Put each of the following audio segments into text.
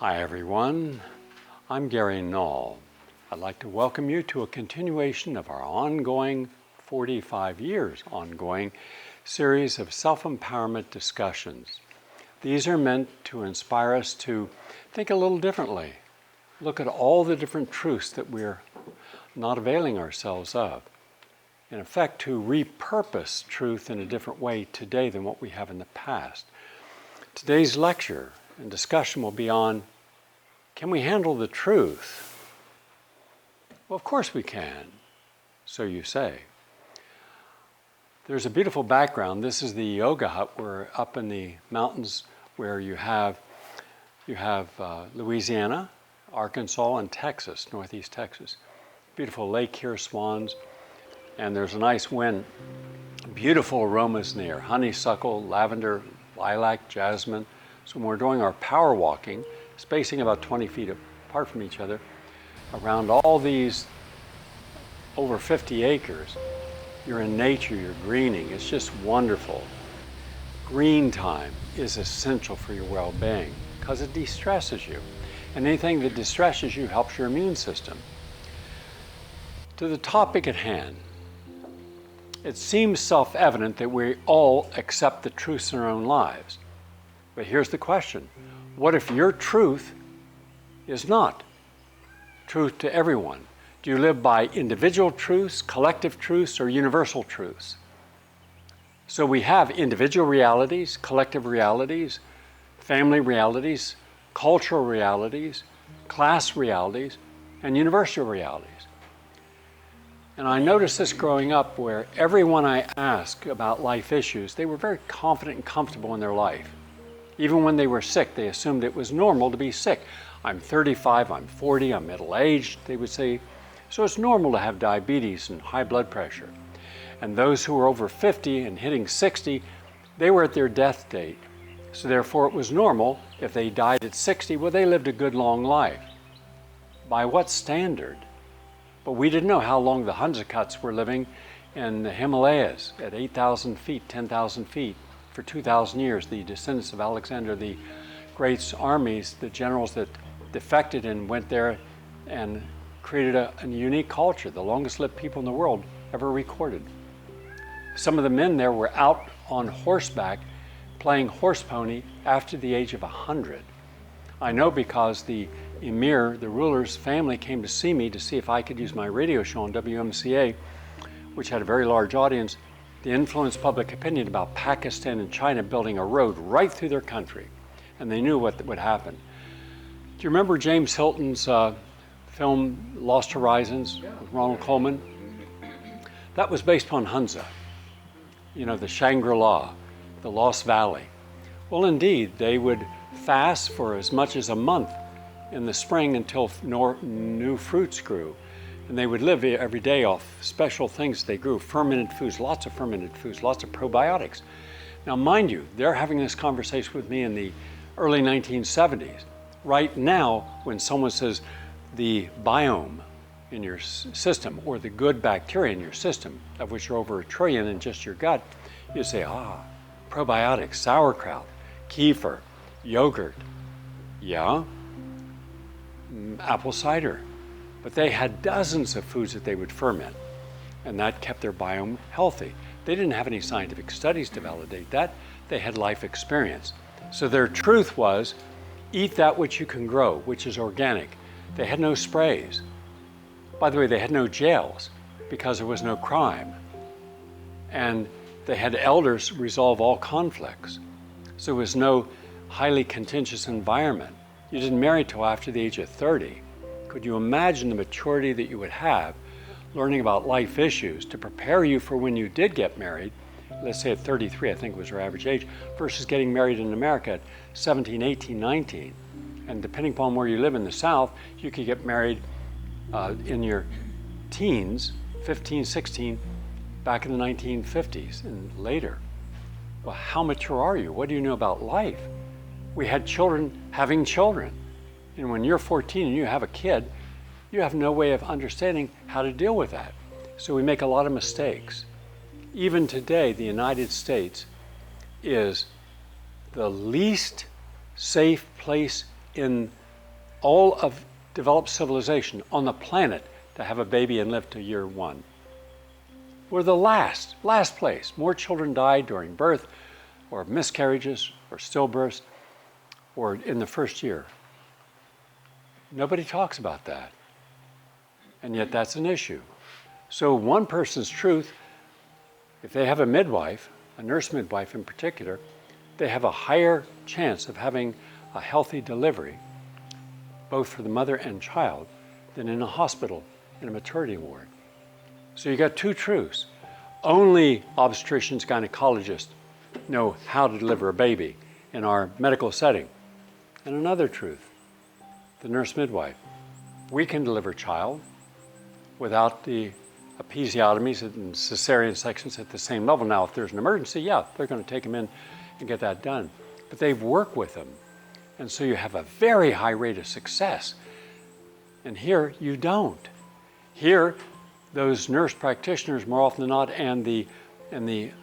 Hi everyone, I'm Gary Null. I'd like to welcome you to a continuation of our ongoing, 45 years ongoing, series of self-empowerment discussions. These are meant to inspire us to think a little differently, look at all the different truths that we're not availing ourselves of. In effect, to repurpose truth in a different way today than what we have in the past. Today's lecture and discussion will be on, can we handle the truth? Well, of course we can, so you say. There's a beautiful background. This is the yoga hut. We're up in the mountains where you have Louisiana, Arkansas, and Texas, northeast Texas. Beautiful lake here, swans, and there's a nice wind. Beautiful aromas in the air, honeysuckle, lavender, lilac, jasmine. So when we're doing our power walking, spacing about 20 feet apart from each other, around all these over 50 acres, you're in nature, you're greening. It's just wonderful. Green time is essential for your well-being because it de-stresses you. And anything that distresses you helps your immune system. To the topic at hand, it seems self-evident that we all accept the truths in our own lives. But here's the question. What if your truth is not truth to everyone? Do you live by individual truths, collective truths, or universal truths? So we have individual realities, collective realities, family realities, cultural realities, class realities, and universal realities. And I noticed this growing up where everyone I asked about life issues, they were very confident and comfortable in their life. Even when they were sick, they assumed it was normal to be sick. I'm 35, I'm 40, I'm middle-aged, they would say. So it's normal to have diabetes and high blood pressure. And those who were over 50 and hitting 60, they were at their death date. So therefore it was normal if they died at 60, well, they lived a good long life. By what standard? But we didn't know how long the Hunzakuts were living in the Himalayas at 8,000 feet, 10,000 feet. For 2,000 years, the descendants of Alexander the Great's armies, the generals that defected and went there and created a unique culture, the longest lived people in the world ever recorded. Some of the men there were out on horseback playing horse pony after the age of 100. I know because the emir, the ruler's family, came to see me to see if I could use my radio show on WMCA, which had a very large audience, to influence public opinion about Pakistan and China building a road right through their country. And they knew what would happen. Do you remember James Hilton's film Lost Horizons with Ronald Colman? That was based upon Hunza, you know, the Shangri-La, the Lost Valley. Well, indeed, they would fast for as much as a month in the spring until new fruits grew. And they would live every day off special things they grew, fermented foods, lots of probiotics. Now, mind you, they're having this conversation with me in the early 1970s. Right now, when someone says the biome in your system or the good bacteria in your system, of which are over 1 trillion in just your gut, you say, probiotics, sauerkraut, kefir, yogurt, yeah, apple cider. But they had dozens of foods that they would ferment, and that kept their biome healthy. They didn't have any scientific studies to validate that. They had life experience. So their truth was, eat that which you can grow, which is organic. They had no sprays. By the way, they had no jails because there was no crime. And they had elders resolve all conflicts. So there was no highly contentious environment. You didn't marry till after the age of 30. Could you imagine the maturity that you would have learning about life issues to prepare you for when you did get married, let's say at 33, I think was your average age, versus getting married in America at 17, 18, 19. And depending upon where you live in the South, you could get married in your teens, 15, 16, back in the 1950s and later. Well, how mature are you? What do you know about life? We had children having children. And when you're 14 and you have a kid, you have no way of understanding how to deal with that. So we make a lot of mistakes. Even today, the United States is the least safe place in all of developed civilization on the planet to have a baby and live to year 1. We're the last place. More children died during birth or miscarriages or stillbirths or in the first year. Nobody talks about that. And yet that's an issue. So one person's truth, if they have a midwife, a nurse midwife in particular, they have a higher chance of having a healthy delivery, both for the mother and child, than in a hospital, in a maternity ward. So you got two truths. Only obstetricians, gynecologists know how to deliver a baby in our medical setting. And another truth, the nurse midwife. We can deliver a child without the episiotomies and cesarean sections at the same level. Now, if there's an emergency, yeah, they're going to take them in and get that done. But they've worked with them. And so you have a very high rate of success. And here, you don't. Here, those nurse practitioners, more often than not, and the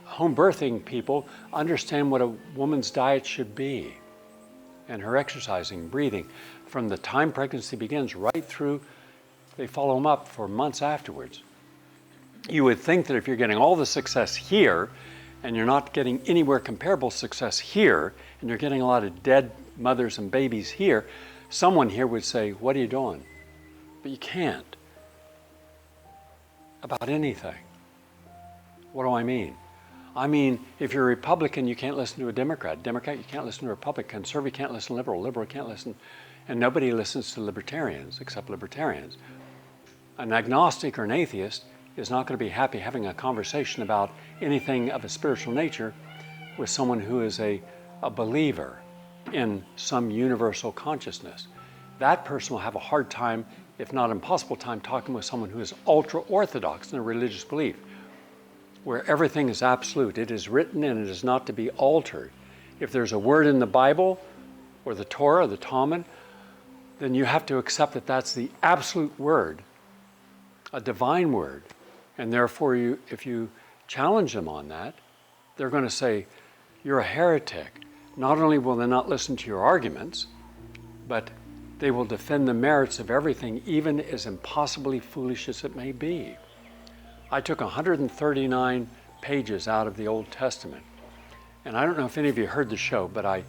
home birthing people understand what a woman's diet should be, and her exercising, breathing, from the time pregnancy begins right through, they follow them up for months afterwards. You would think that if you're getting all the success here, and you're not getting anywhere comparable success here, and you're getting a lot of dead mothers and babies here, someone here would say, what are you doing? But you can't. About anything. What do I mean? I mean, if you're a Republican, you can't listen to a Democrat. Democrat, you can't listen to a Republican. Conservative, you can't listen to liberal. Liberal can't listen, and nobody listens to libertarians except libertarians. An agnostic or an atheist is not going to be happy having a conversation about anything of a spiritual nature with someone who is a believer in some universal consciousness. That person will have a hard time, if not impossible time, talking with someone who is ultra-orthodox in a religious belief, where everything is absolute. It is written and it is not to be altered. If there's a word in the Bible or the Torah or the Talmud, then you have to accept that that's the absolute word, a divine word. And therefore, if you challenge them on that, they're going to say, you're a heretic. Not only will they not listen to your arguments, but they will defend the merits of everything, even as impossibly foolish as it may be. I took 139 pages out of the Old Testament. And I don't know if any of you heard the show, but I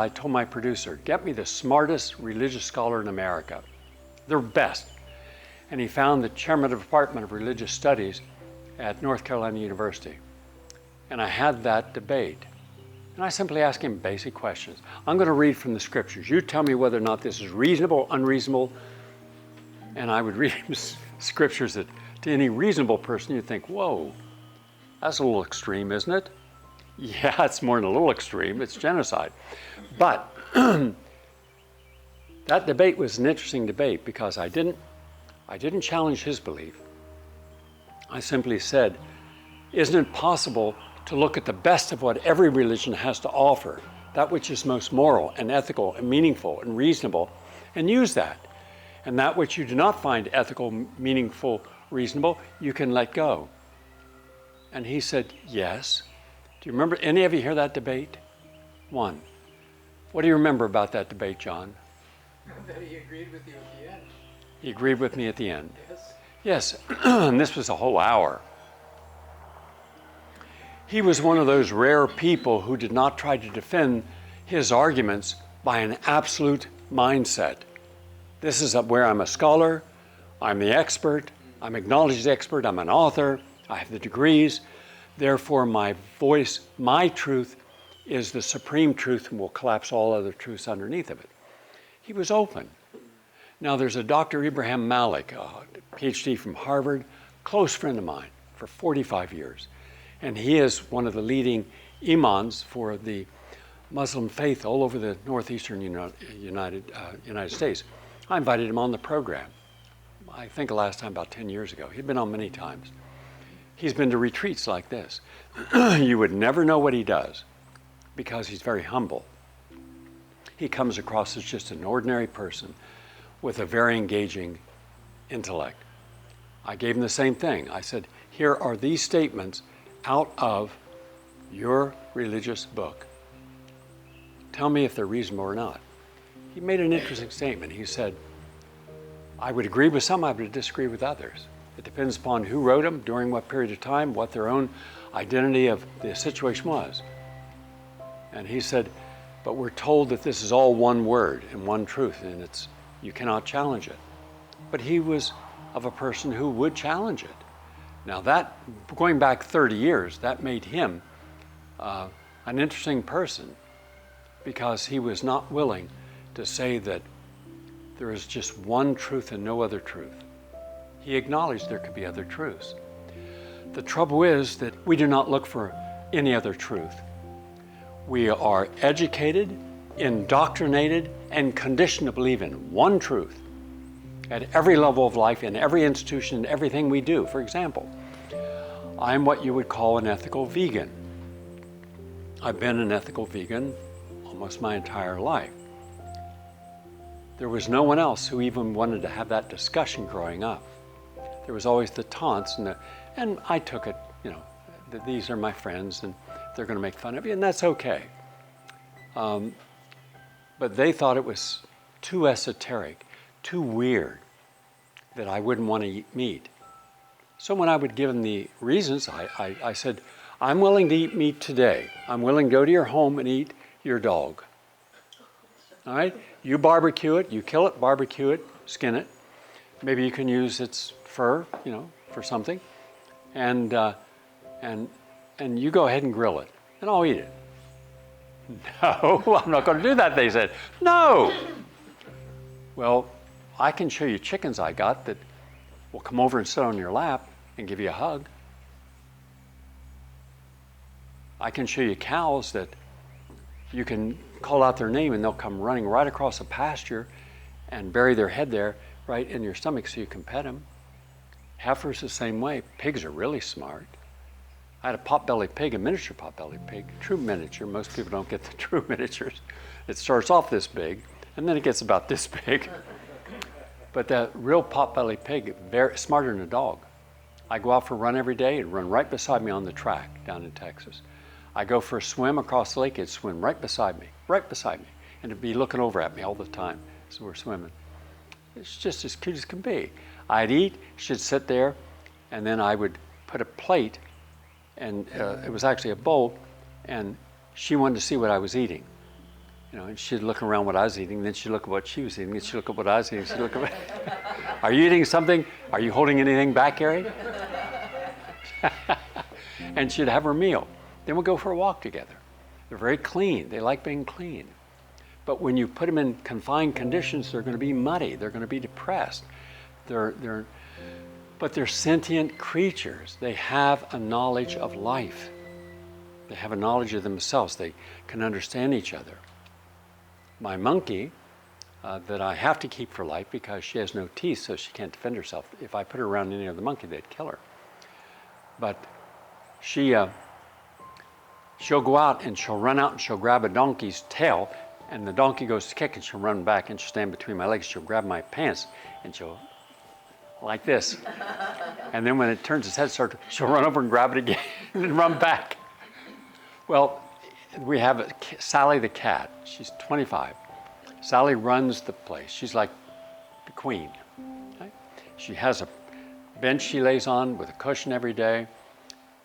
told my producer, get me the smartest religious scholar in America. They're best. And he found the chairman of the Department of Religious Studies at North Carolina University. And I had that debate. And I simply asked him basic questions. I'm going to read from the scriptures. You tell me whether or not this is reasonable or unreasonable. And I would read him scriptures that to any reasonable person you'd think, whoa, that's a little extreme, isn't it? Yeah, it's more than a little extreme. It's genocide. But that debate was an interesting debate because I didn't challenge his belief. I simply said, isn't it possible to look at the best of what every religion has to offer, that which is most moral and ethical and meaningful and reasonable, and use that? And that which you do not find ethical, meaningful, reasonable, you can let go. And he said, yes. Do you remember, any of you hear that debate? One. What do you remember about that debate, John? That he agreed with you at the end. He agreed with me at the end. Yes. Yes, and this was a whole hour. He was one of those rare people who did not try to defend his arguments by an absolute mindset. This is where I'm a scholar, I'm the expert, I'm acknowledged as the expert, I'm an author, I have the degrees, therefore my voice, my truth is the supreme truth and will collapse all other truths underneath of it. He was open. Now there's a Dr. Ibrahim Malik, a PhD from Harvard, close friend of mine for 45 years. And he is one of the leading imams for the Muslim faith all over the northeastern United States. I invited him on the program. I think the last time about 10 years ago. He'd been on many times. He's been to retreats like this. You would never know what he does because he's very humble. He comes across as just an ordinary person with a very engaging intellect. I gave him the same thing. I said, here are these statements out of your religious book. Tell me if they're reasonable or not. he made an interesting statement. He said, I would agree with some, I would disagree with others. It depends upon who wrote them, during what period of time, what their own identity of the situation was. And he said, but we're told that this is all one word and one truth, and you cannot challenge it. But he was of a person who would challenge it. Now that, going back 30 years, that made him an interesting person, because he was not willing to say that there is just one truth and no other truth. He acknowledged there could be other truths. The trouble is that we do not look for any other truth. We are educated, indoctrinated, and conditioned to believe in one truth at every level of life, in every institution, in everything we do. For example, I'm what you would call an ethical vegan. I've been an ethical vegan almost my entire life. There was no one else who even wanted to have that discussion growing up. There was always the taunts, and I took it, that these are my friends and they're going to make fun of you, and that's okay. But they thought it was too esoteric, too weird, that I wouldn't want to eat meat. So when I would give them the reasons, I said, I'm willing to eat meat today. I'm willing to go to your home and eat your dog. All right? You barbecue it, you kill it, barbecue it, skin it. Maybe you can use its fur, for something. And you go ahead and grill it, and I'll eat it. No, I'm not going to do that, they said. No! Well, I can show you chickens I got that will come over and sit on your lap and give you a hug. I can show you cows that you can call out their name and they'll come running right across a pasture and bury their head there right in your stomach so you can pet them. Heifers the same way. Pigs are really smart. I had a pot-bellied pig, a miniature pot-bellied pig, true miniature. Most people don't get the true miniatures. It starts off this big, and then it gets about this big. But that real pot-bellied pig, very smarter than a dog. I go out for a run every day, it'd run right beside me on the track down in Texas. I go for a swim across the lake, it'd swim right beside me, and it'd be looking over at me all the time as we're swimming. It's just as cute as can be. I'd eat, she'd sit there, and then I would put a plate, and it was actually a bowl, and she wanted to see what I was eating. And she'd look around what I was eating, then she'd look at what she was eating, and she'd look at what I was eating, she'd look at Are you eating something? Are you holding anything back, Gary? And she'd have her meal. Then we'll go for a walk together. They're very clean. They like being clean. But when you put them in confined conditions, they're going to be muddy. They're going to be depressed. But they're sentient creatures. They have a knowledge of life. They have a knowledge of themselves. They can understand each other. My monkey, that I have to keep for life because she has no teeth, so she can't defend herself. If I put her around any other monkey, they'd kill her. But she'll go out and she'll run out and she'll grab a donkey's tail, and the donkey goes to kick and she'll run back and she'll stand between my legs. She'll grab my pants and she'll like this. And then when it turns its head, she'll run over and grab it again and run back. Well, we have Sally the cat. She's 25. Sally runs the place. She's like the queen. Right? She has a bench she lays on with a cushion every day.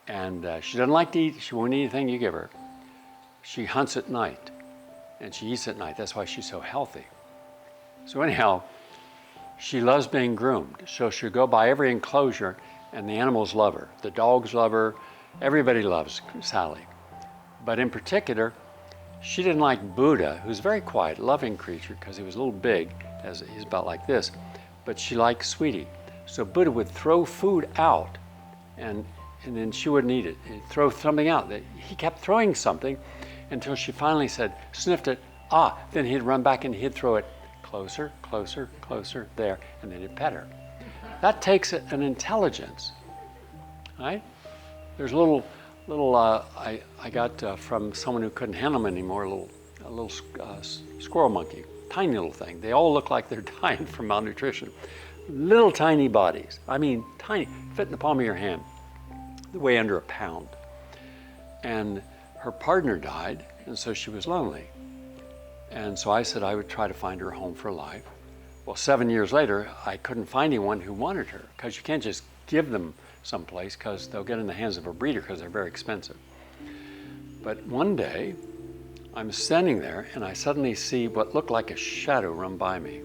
And she doesn't like to eat. She won't eat anything you give her. She hunts at night. And she eats at night. That's why she's so healthy. So anyhow, she loves being groomed. So she'll go by every enclosure, and the animals love her. The dogs love her. Everybody loves Sally. But in particular, she didn't like Buddha, who's a very quiet, loving creature, because he was a little big, as he's about like this. But she liked Sweetie. So Buddha would throw food out, and then she wouldn't eat it. He'd throw something out. He kept throwing something until she finally said, sniffed it, then he'd run back and he'd throw it closer, closer, closer, there, and then he'd pet her. That takes an intelligence, right? There's a little I got from someone who couldn't handle them anymore, a little squirrel monkey, tiny little thing. They all look like they're dying from malnutrition. Little tiny bodies, I mean tiny, fit in the palm of your hand. They weigh under a pound. And her partner died, and so she was lonely. And so I said I would try to find her a home for life. Well, 7 years later, I couldn't find anyone who wanted her, because you can't just give them someplace, because they'll get in the hands of a breeder because they're very expensive. But one day, I'm standing there and I suddenly see what looked like a shadow run by me.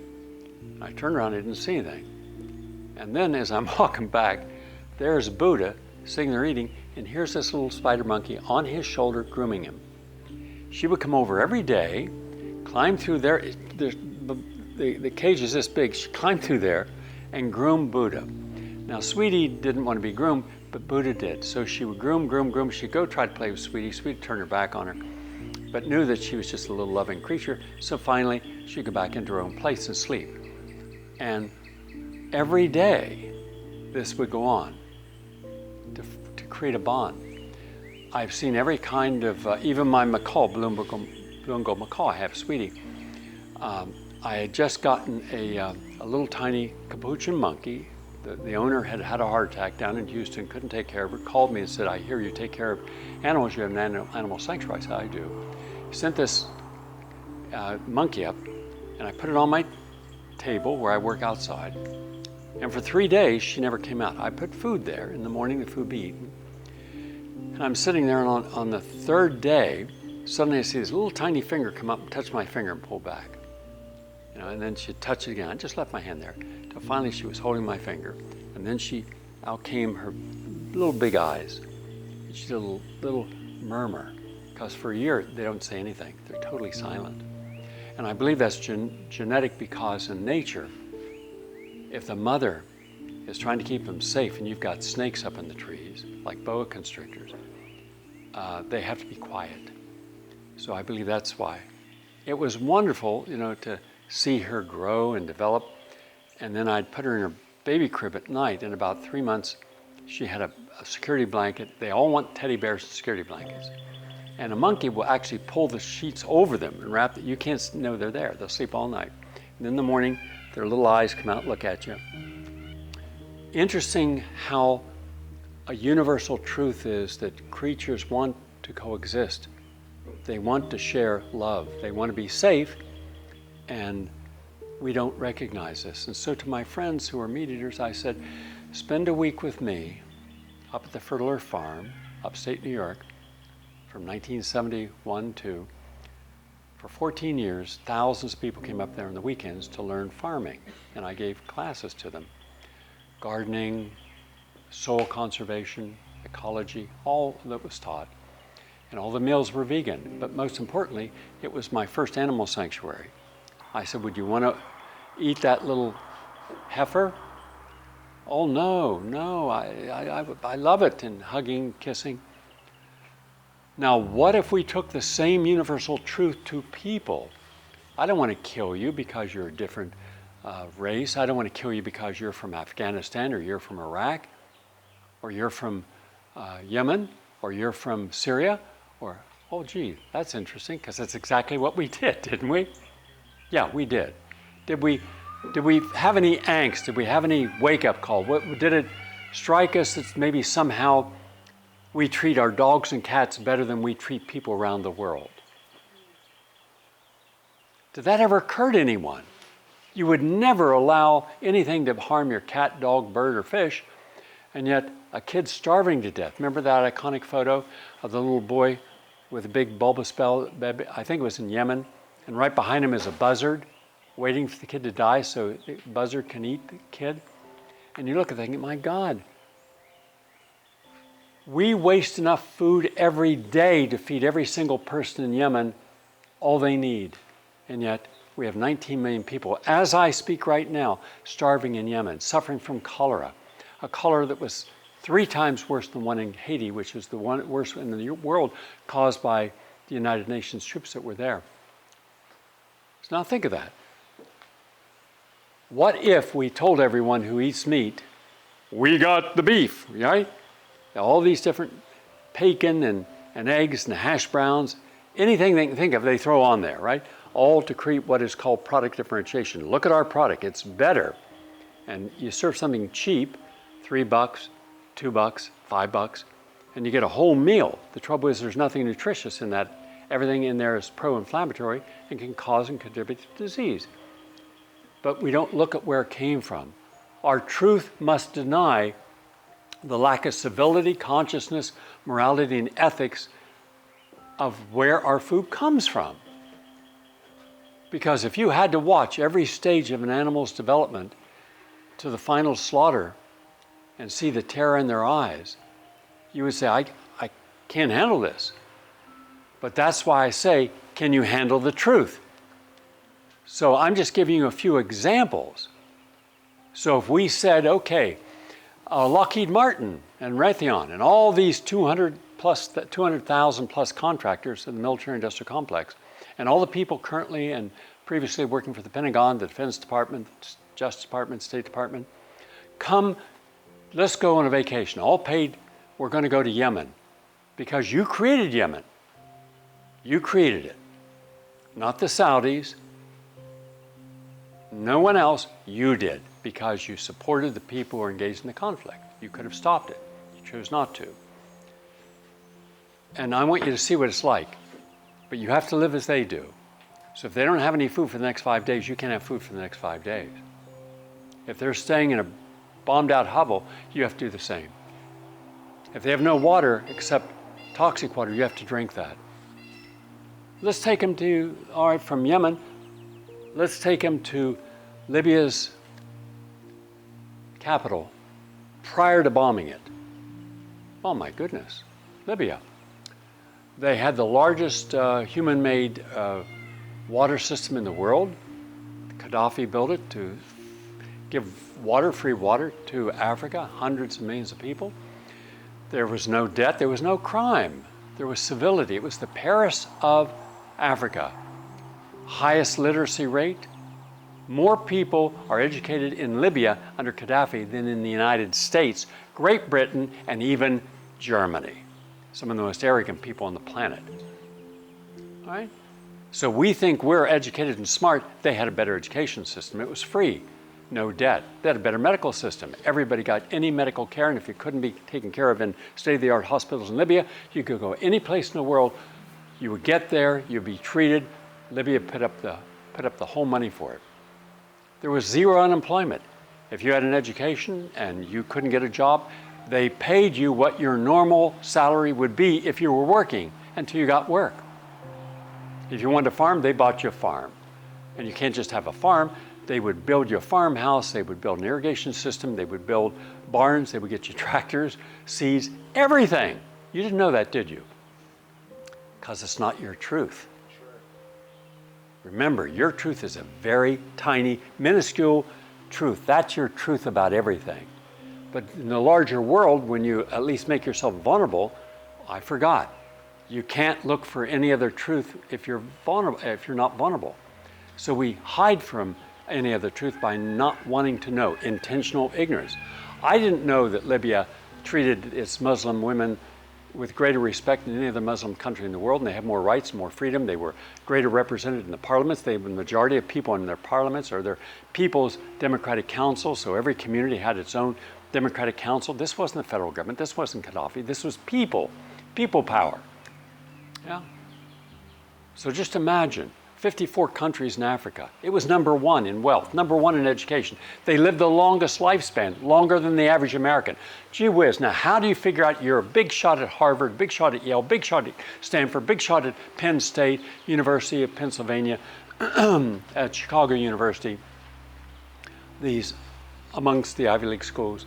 I turned around, I didn't see anything. And then as I'm walking back, there's Buddha sitting there eating, and here's this little spider monkey on his shoulder grooming him. She would come over every day, climb through there. The cage is this big. She climbed through there and groom Buddha. Now, Sweetie didn't want to be groomed, but Buddha did. So she would groom. She'd go try to play with Sweetie. Sweetie turned her back on her, but knew that she was just a little loving creature. So finally, she'd go back into her own place and sleep. And every day, this would go on to create a bond. I've seen every kind of, even my macaw, Blue-and-Gold macaw, I have Sweetie. I had just gotten a little tiny capuchin monkey. The owner had had a heart attack down in Houston, couldn't take care of her, called me and said, I hear you take care of animals, you have an animal sanctuary. I said, I do. He sent this monkey up, and I put it on my table where I work outside. And for 3 days, she never came out. I put food there. In the morning, the food be eaten. And I'm sitting there, and on the third day, suddenly I see this little tiny finger come up and touch my finger and pull back. And then she'd touch it again. I just left my hand there. Till finally she was holding my finger. And then out came her little big eyes. And she did a little murmur. Because for a year, they don't say anything. They're totally silent. And I believe that's genetic, because in nature, if the mother is trying to keep them safe and you've got snakes up in the trees, like boa constrictors, they have to be quiet. So I believe that's why. It was wonderful, to see her grow and develop. And then I'd put her in her baby crib at night. In about 3 months, she had a security blanket. They all want teddy bears and security blankets. And a monkey will actually pull the sheets over them and wrap it. You can't know they're there. They'll sleep all night. And in the morning, their little eyes come out and look at you. Interesting how a universal truth is that creatures want to coexist. They want to share love. They want to be safe, and we don't recognize this. And so to my friends who are meat eaters, I said, spend a week with me up at the Fertile Earth Farm, upstate New York, from 1971 to, for 14 years, thousands of people came up there on the weekends to learn farming, and I gave classes to them. Gardening, soil conservation, ecology, all that was taught. And all the meals were vegan, but most importantly, it was my first animal sanctuary. I said, would you want to eat that little heifer? Oh, no, I love it, and hugging, kissing. Now, what if we took the same universal truth to people? I don't want to kill you because you're a different race. I don't want to kill you because you're from Afghanistan, or you're from Iraq, or you're from Yemen, or you're from Syria, or, oh gee, that's interesting, because that's exactly what we did, didn't we? Yeah, we did. Did we have any angst? Did we have any wake-up call? Did it strike us that maybe somehow we treat our dogs and cats better than we treat people around the world? Did that ever occur to anyone? You would never allow anything to harm your cat, dog, bird, or fish, and yet a kid's starving to death. Remember that iconic photo of the little boy with a big bulbous belly? I think it was in Yemen, and right behind him is a buzzard waiting for the kid to die so the buzzard can eat the kid. And you look at it thinking, my God, we waste enough food every day to feed every single person in Yemen all they need. And yet we have 19 million people, as I speak right now, starving in Yemen, suffering from cholera, a cholera that was 3 times worse than one in Haiti, which is the one worst in the world, caused by the United Nations troops that were there. So now think of that. What if we told everyone who eats meat, we got the beef, right? All these different bacon and eggs and hash browns, anything they can think of, they throw on there, right? All to create what is called product differentiation. Look at our product, it's better. And you serve something cheap, $3, $2, $5, and you get a whole meal. The trouble is there's nothing nutritious in that Everything in there is pro-inflammatory and can cause and contribute to disease. But we don't look at where it came from. Our truth must deny the lack of civility, consciousness, morality, and ethics of where our food comes from. Because if you had to watch every stage of an animal's development to the final slaughter and see the terror in their eyes, you would say, I can't handle this. But that's why I say, can you handle the truth? So I'm just giving you a few examples. So if we said, okay, Lockheed Martin and Raytheon and all these 200,000 plus contractors in the military industrial complex, and all the people currently and previously working for the Pentagon, the Defense Department, Justice Department, State Department, come, let's go on a vacation, all paid, we're going to go to Yemen. Because you created Yemen. You created it. Not the Saudis. No one else. You did. Because you supported the people who were engaged in the conflict. You could have stopped it. You chose not to. And I want you to see what it's like. But you have to live as they do. So if they don't have any food for the next 5 days, you can't have food for the next 5 days. If they're staying in a bombed out hovel, you have to do the same. If they have no water except toxic water, you have to drink that. Let's take them to, all right, from Yemen, let's take them to Libya's capital prior to bombing it. Oh my goodness, Libya. They had the largest human-made water system in the world. Gaddafi built it to give water, free water to Africa, hundreds of millions of people. There was no debt, there was no crime. There was civility. It was the Paris of Africa. Highest literacy rate. More people are educated in Libya under Gaddafi than in the United States, Great Britain, and even Germany. Some of the most arrogant people on the planet. All right? So we think we're educated and smart. They had a better education system. It was free. No debt. They had a better medical system. Everybody got any medical care, and if you couldn't be taken care of in state-of-the-art hospitals in Libya, you could go any place in the world. You would get there, you'd be treated. Libya put up the whole money for it. There was zero unemployment. If you had an education and you couldn't get a job, they paid you what your normal salary would be if you were working until you got work. If you wanted a farm, they bought you a farm. And you can't just have a farm. They would build you a farmhouse, they would build an irrigation system, they would build barns, they would get you tractors, seeds, everything. You didn't know that, did you? Because it's not your truth. Remember, your truth is a very tiny, minuscule truth. That's your truth about everything. But in the larger world, when you at least make yourself vulnerable, I forgot. You can't look for any other truth if you're vulnerable, if you're not vulnerable. So we hide from any other truth by not wanting to know, intentional ignorance. I didn't know that Libya treated its Muslim women with greater respect than any other Muslim country in the world, and they have more rights, more freedom. They were greater represented in the parliaments. They have the majority of people in their parliaments or their people's democratic council, so every community had its own democratic council. This wasn't the federal government. This wasn't Gaddafi. This was people power. Yeah. So just imagine 54 countries in Africa. It was number one in wealth, number one in education. They lived the longest lifespan, longer than the average American. Gee whiz, now how do you figure out you're a big shot at Harvard, big shot at Yale, big shot at Stanford, big shot at Penn State, University of Pennsylvania, at Chicago University, these amongst the Ivy League schools.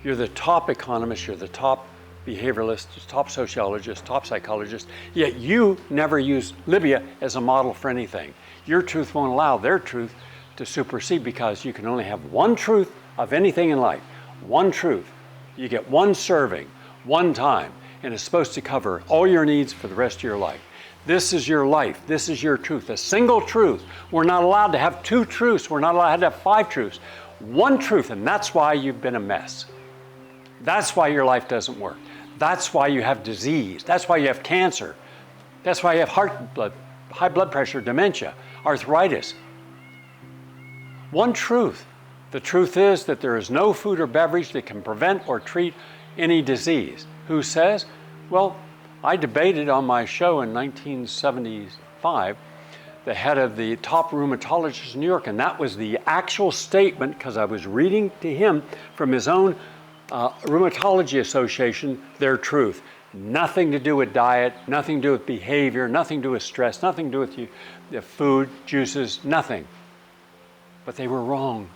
You're the top economist, you're the top behavioralist, top sociologist, top psychologist, yet you never use Libya as a model for anything. Your truth won't allow their truth to supersede because you can only have one truth of anything in life. One truth. You get one serving, one time, and it's supposed to cover all your needs for the rest of your life. This is your life. This is your truth. A single truth. We're not allowed to have two truths. We're not allowed to have five truths. One truth, and that's why you've been a mess. That's why your life doesn't work. That's why you have disease. That's why you have cancer. That's why you have high blood pressure, dementia, arthritis. One truth. The truth is that there is no food or beverage that can prevent or treat any disease. Who says? Well, I debated on my show in 1975 the head of the top rheumatologist in New York, and that was the actual statement, because I was reading to him from his own Rheumatology Association, their truth. Nothing to do with diet, nothing to do with behavior, nothing to do with stress, nothing to do with the food, juices, nothing. But they were wrong.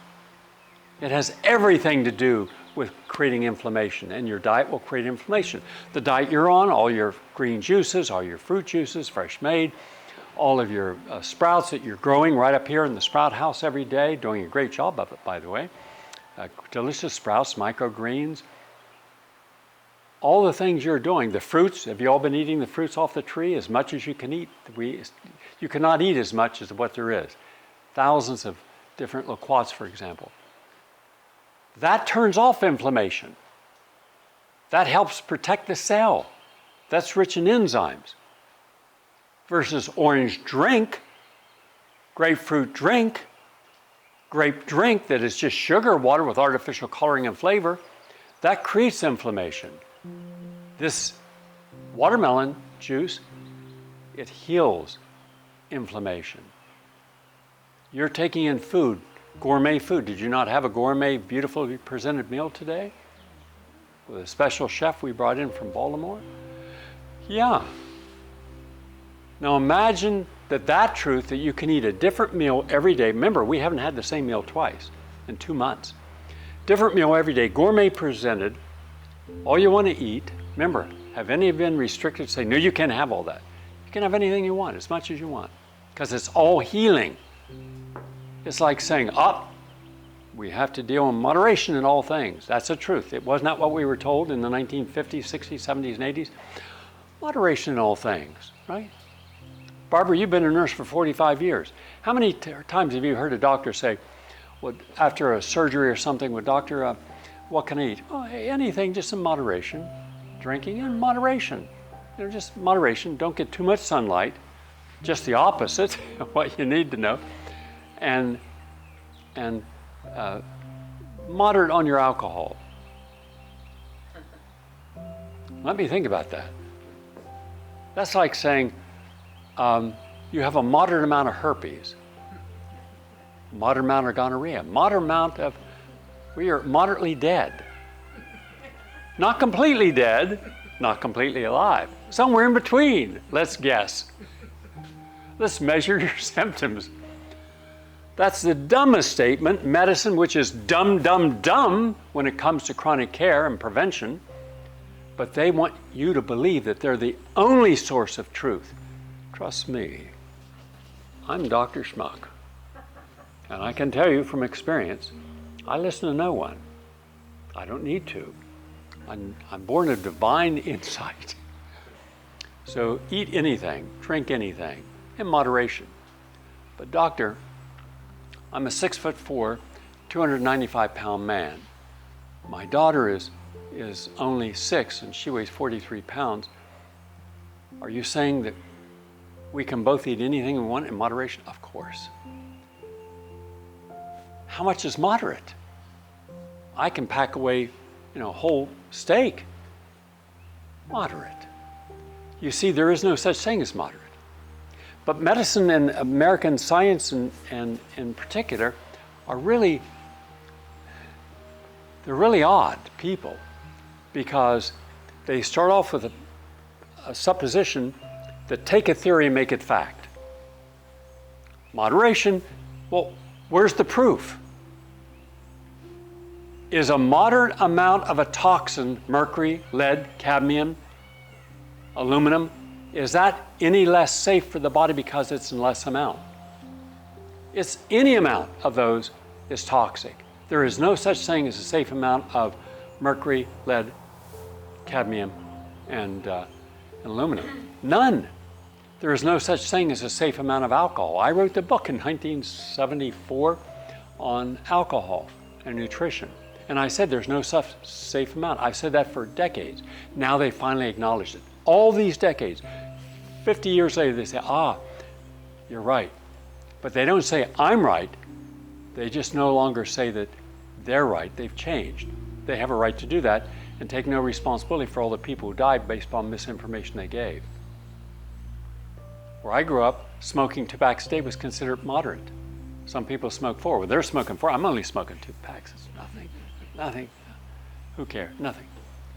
It has everything to do with creating inflammation, and your diet will create inflammation. The diet you're on, all your green juices, all your fruit juices, fresh made, all of your sprouts that you're growing right up here in the sprout house every day, doing a great job of it, by the way. Delicious sprouts, microgreens, all the things you're doing. The fruits, have you all been eating the fruits off the tree as much as you can eat? You cannot eat as much as what there is. Thousands of different loquats, for example. That turns off inflammation. That helps protect the cell. That's rich in enzymes. Versus orange drink, grapefruit drink, grape drink that is just sugar water with artificial coloring and flavor, that creates inflammation. This watermelon juice, it heals inflammation. You're taking in food, gourmet food. Did you not have a gourmet, beautifully presented meal today? With a special chef we brought in from Baltimore? Yeah. Now imagine that truth, that you can eat a different meal every day. Remember, we haven't had the same meal twice in 2 months. Different meal every day, gourmet presented, all you want to eat. Remember, have any been restricted to say, no, you can't have all that. You can have anything you want, as much as you want, because it's all healing. It's like saying, we have to deal in moderation in all things. That's the truth. It was not what we were told in the 1950s, 60s, 70s, and 80s. Moderation in all things, right? Barbara, you've been a nurse for 45 years. How many times have you heard a doctor say, after a surgery or something, doctor, what can I eat? Oh, hey, anything, just in moderation. Drinking in moderation. Just moderation. Don't get too much sunlight. Just the opposite of what you need to know. And moderate on your alcohol. Let me think about that. That's like saying, you have a moderate amount of herpes, moderate amount of gonorrhea, moderate amount of, we are moderately dead. Not completely dead, not completely alive. Somewhere in between, let's guess. Let's measure your symptoms. That's the dumbest statement, medicine, which is dumb, dumb, dumb when it comes to chronic care and prevention. But they want you to believe that they're the only source of truth. Trust me, I'm Dr. Schmuck, and I can tell you from experience, I listen to no one. I don't need to. I'm born of divine insight. So eat anything, drink anything, in moderation. But doctor, I'm a 6'4", 295-pound man. My daughter is only 6 and she weighs 43 pounds. Are you saying that we can both eat anything we want in moderation? Of course. How much is moderate? I can pack away, a whole steak. Moderate. You see, there is no such thing as moderate. But medicine and American science and in particular are really, they're really odd people, because they start off with a supposition that take a theory and make it fact. Moderation, well, where's the proof? Is a moderate amount of a toxin, mercury, lead, cadmium, aluminum, is that any less safe for the body because it's in less amount? It's any amount of those is toxic. There is no such thing as a safe amount of mercury, lead, cadmium, and aluminum. None. There is no such thing as a safe amount of alcohol. I wrote the book in 1974 on alcohol and nutrition. And I said there's no safe amount. I've said that for decades. Now they finally acknowledged it. All these decades, 50 years later, they say, you're right. But they don't say, I'm right. They just no longer say that they're right. They've changed. They have a right to do that. and take no responsibility for all the people who died based upon misinformation they gave. Where I grew up, smoking 2 packs a day was considered moderate. Some people smoke 4. Well, they're smoking 4. I'm only smoking 2 packs. It's nothing. Who cares? Nothing.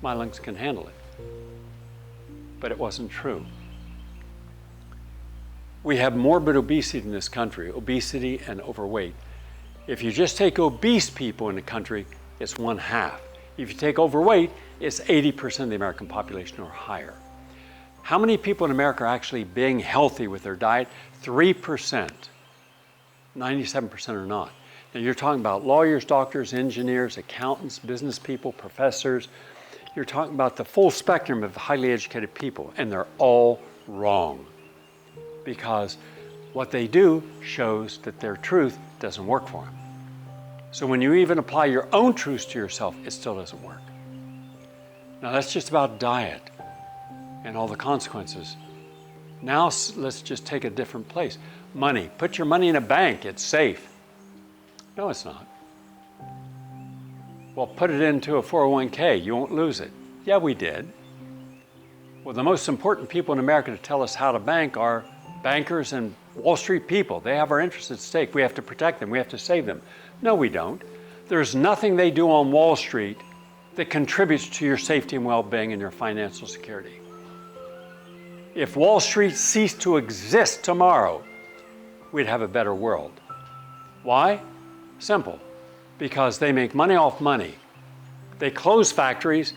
My lungs can handle it. But it wasn't true. We have morbid obesity in this country, obesity and overweight. If you just take obese people in the country, it's 1/2. If you take overweight, it's 80% of the American population or higher. How many people in America are actually being healthy with their diet? 3%. 97% are not. Now you're talking about lawyers, doctors, engineers, accountants, business people, professors. You're talking about the full spectrum of highly educated people, and they're all wrong. Because what they do shows that their truth doesn't work for them. So when you even apply your own truths to yourself, it still doesn't work. Now that's just about diet and all the consequences. Now let's just take a different place. Money. Put your money in a bank, it's safe. No, it's not. Well, put it into a 401k, you won't lose it. Yeah, we did. Well, the most important people in America to tell us how to bank are bankers and Wall Street people. They have our interests at stake. We have to protect them. We have to save them. No, we don't. There's nothing they do on Wall Street that contributes to your safety and well-being and your financial security. If Wall Street ceased to exist tomorrow, we'd have a better world. Why? Simple. Because they make money off money. They close factories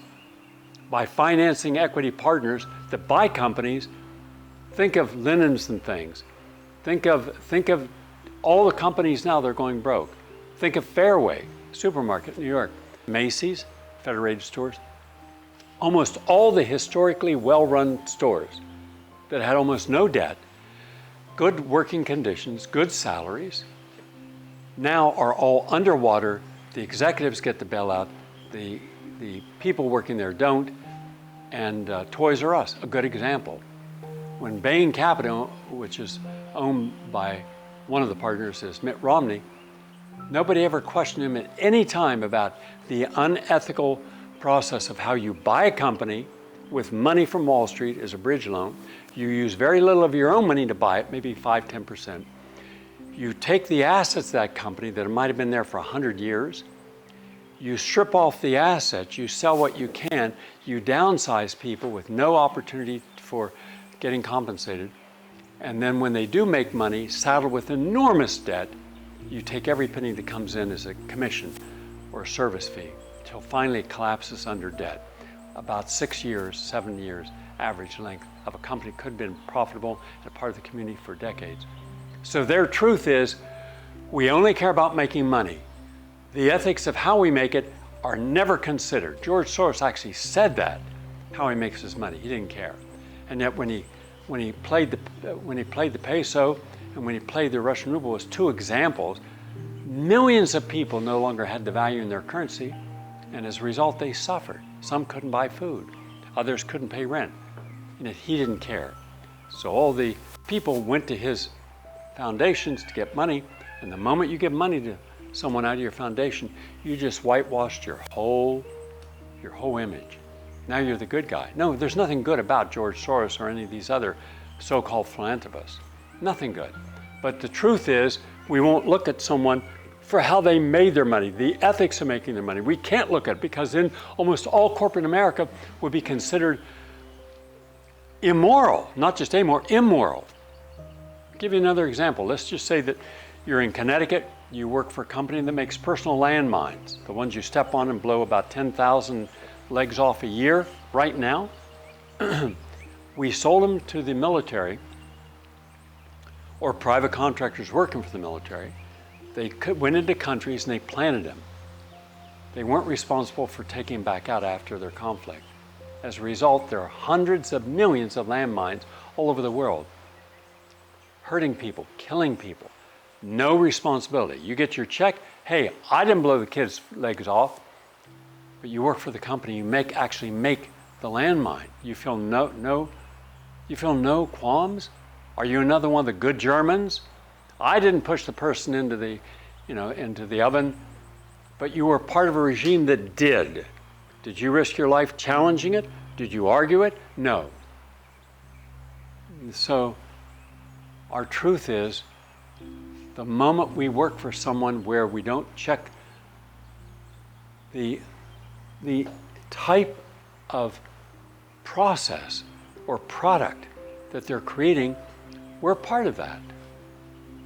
by financing equity partners that buy companies. Think of Linens and things. Think of all the companies now that are going broke. Think of Fairway Supermarket in New York, Macy's, Federated Stores. Almost all the historically well-run stores that had almost no debt, good working conditions, good salaries, now are all underwater. The executives get the bailout, the people working there don't, and Toys R Us, a good example. When Bain Capital, which is owned by one of the partners, is Mitt Romney, nobody ever questioned him at any time about the unethical process of how you buy a company with money from Wall Street as a bridge loan. You use very little of your own money to buy it, maybe 5–10%. You take the assets of that company that might have been there for 100 years, you strip off the assets, you sell what you can, you downsize people with no opportunity for getting compensated, and then when they do make money, saddled with enormous debt, you take every penny that comes in as a commission or a service fee until finally it collapses under debt. About 6 years, 7 years, average length of a company could have been profitable and a part of the community for decades. So their truth is, we only care about making money. The ethics of how we make it are never considered. George Soros actually said that, how he makes his money. He didn't care. And yet when he played the peso and when he played the Russian ruble as two examples, millions of people no longer had the value in their currency, and as a result they suffered. Some couldn't buy food, others couldn't pay rent, and yet he didn't care. So all the people went to his foundations to get money, and the moment you give money to someone out of your foundation, you just whitewashed your whole image. Now you're the good guy. No, there's nothing good about George Soros or any of these other so-called philanthropists. Nothing good. But the truth is, we won't look at someone for how they made their money, the ethics of making their money. We can't look at it because then almost all corporate America would be considered immoral, not just amoral, immoral. I'll give you another example. Let's just say that you're in Connecticut, you work for a company that makes personal landmines, the ones you step on and blow about 10,000 legs off a year. Right now, we sold them to the military or private contractors working for the military. They went into countries and they planted them. They weren't responsible for taking them back out after their conflict. As a result, there are hundreds of millions of landmines all over the world, hurting people, killing people. No responsibility. You get your check, hey, I didn't blow the kids' legs off, but you work for the company, you actually make the landmine. You feel no qualms? Are you another one of the good Germans? I didn't push the person into the oven, but you were part of a regime that did Did you risk your life challenging it? Did you argue it? No. So our truth is, the moment we work for someone where we don't check the type of process or product that they're creating, we're part of that.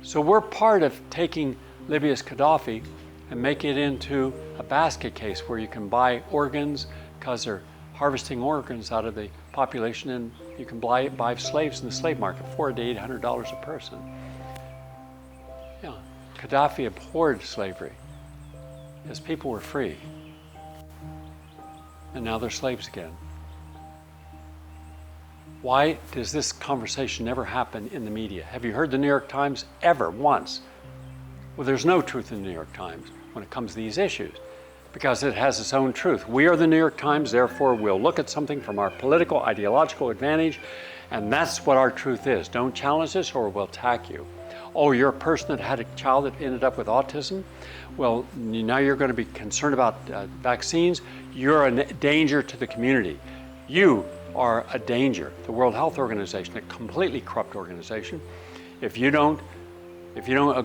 So we're part of taking Libya's Gaddafi and making it into a basket case where you can buy organs because they're harvesting organs out of the population, and you can buy slaves in the slave market, $400 to $800 a person. Yeah, Gaddafi abhorred slavery. His people were free. And now they're slaves again. Why does this conversation never happen in the media? Have you heard the New York Times ever, once? Well, there's no truth in the New York Times when it comes to these issues, because it has its own truth. We are the New York Times, therefore we'll look at something from our political, ideological advantage, and that's what our truth is. Don't challenge this or we'll attack you. Oh, you're a person that had a child that ended up with autism? Well, now you're going to be concerned about vaccines. You're a danger to the community. You are a danger. The World Health Organization, a completely corrupt organization. If you don't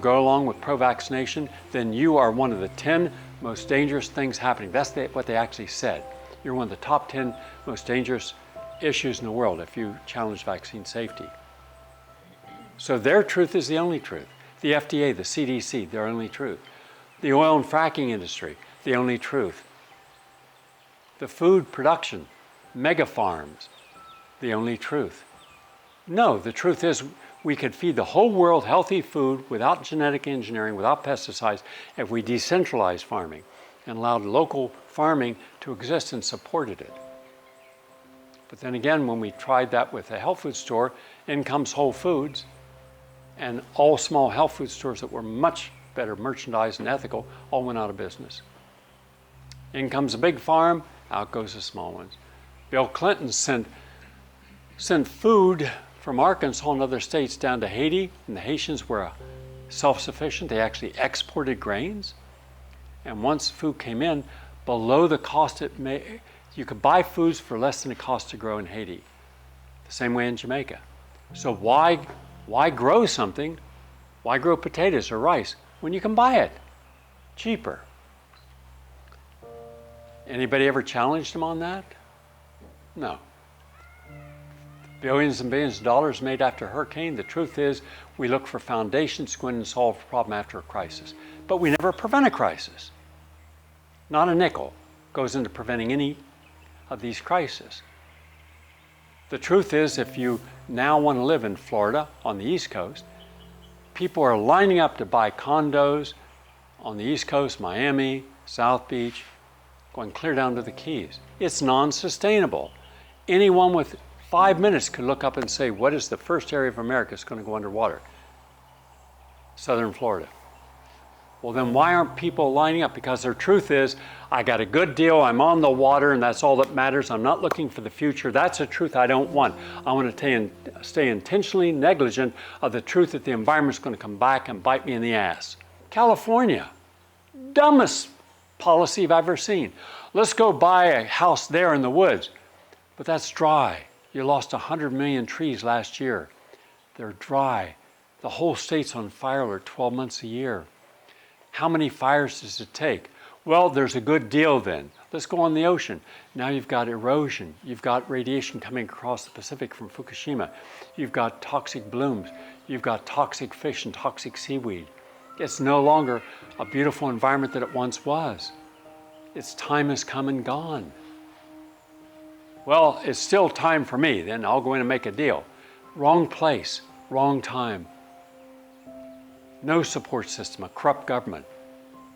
go along with pro-vaccination, then you are one of the 10 most dangerous things happening. That's what they actually said. You're one of the top 10 most dangerous issues in the world if you challenge vaccine safety. So their truth is the only truth. The FDA, the CDC, their only truth. The oil and fracking industry, the only truth. The food production, mega farms, the only truth. No, the truth is we could feed the whole world healthy food without genetic engineering, without pesticides, if we decentralized farming and allowed local farming to exist and supported it. But then again, when we tried that with a health food store, in comes Whole Foods, and all small health food stores that were much better merchandised and ethical all went out of business. In comes a big farm, out goes the small ones. Bill Clinton sent food from Arkansas and other states down to Haiti, and the Haitians were self-sufficient. They actually exported grains. And once food came in, below the cost you could buy foods for less than it cost to grow in Haiti. The same way in Jamaica. So why grow something? Why grow potatoes or rice when you can buy it cheaper? Anybody ever challenged him on that? No. Billions and billions of dollars made after a hurricane. The truth is, we look for foundations to go in and solve a problem after a crisis. But we never prevent a crisis. Not a nickel goes into preventing any of these crises. The truth is, if you now want to live in Florida on the East Coast, people are lining up to buy condos on the East Coast, Miami, South Beach, going clear down to the Keys. It's non-sustainable. Anyone with 5 minutes could look up and say, what is the first area of America that's going to go underwater? Southern Florida. Well, then why aren't people lining up? Because their truth is, I got a good deal, I'm on the water, and that's all that matters. I'm not looking for the future. That's a truth I don't want. I want to stay intentionally negligent of the truth that the environment's going to come back and bite me in the ass. California, dumbest policy I've ever seen. Let's go buy a house there in the woods. But that's dry. You lost 100 million trees last year. They're dry. The whole state's on fire alert 12 months a year. How many fires does it take? Well, there's a good deal then. Let's go on the ocean. Now you've got erosion. You've got radiation coming across the Pacific from Fukushima. You've got toxic blooms. You've got toxic fish and toxic seaweed. It's no longer a beautiful environment that it once was. Its time has come and gone. Well, it's still time for me. Then I'll go in and make a deal. Wrong place, wrong time. No support system, a corrupt government,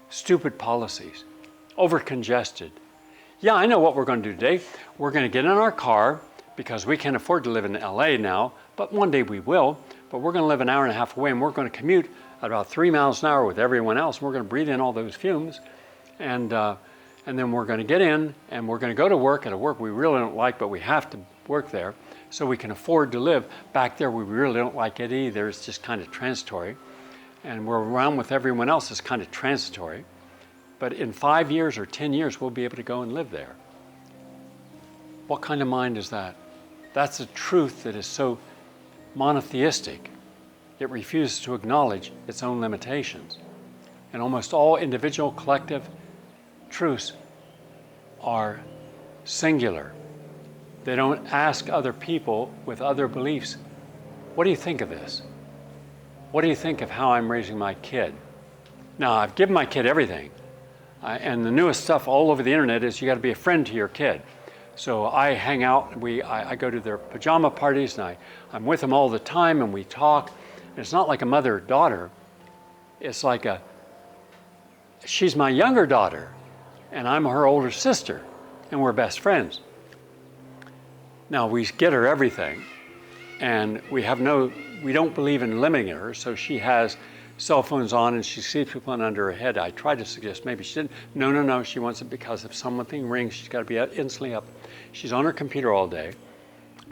stupid policies, over-congested. Yeah, I know what we're going to do today. We're going to get in our car because we can't afford to live in LA now, but one day we will. But we're going to live an hour and a half away, and we're going to commute at about 3 miles an hour with everyone else. And we're going to breathe in all those fumes, and then we're going to get in, and we're going to go to work at a work we really don't like, but we have to work there so we can afford to live. Back there, we really don't like it either. It's just kind of transitory. And we're around with everyone else is kind of transitory. But in 5 years or 10 years, we'll be able to go and live there. What kind of mind is that? That's a truth that is so monotheistic. It refuses to acknowledge its own limitations. And almost all individual collective truths are singular. They don't ask other people with other beliefs, what do you think of this? What do you think of how I'm raising my kid? Now, I've given my kid everything. And the newest stuff all over the internet is you got to be a friend to your kid. So I hang out, I go to their pajama parties, and I'm with them all the time, and we talk. And it's not like a mother-daughter. It's like she's my younger daughter, and I'm her older sister, and we're best friends. Now, we get her everything, and we don't believe in limiting her, so she has cell phones on and she sees people under her head. I tried to suggest maybe she didn't. No, she wants it because if something rings, she's got to be instantly up. She's on her computer all day,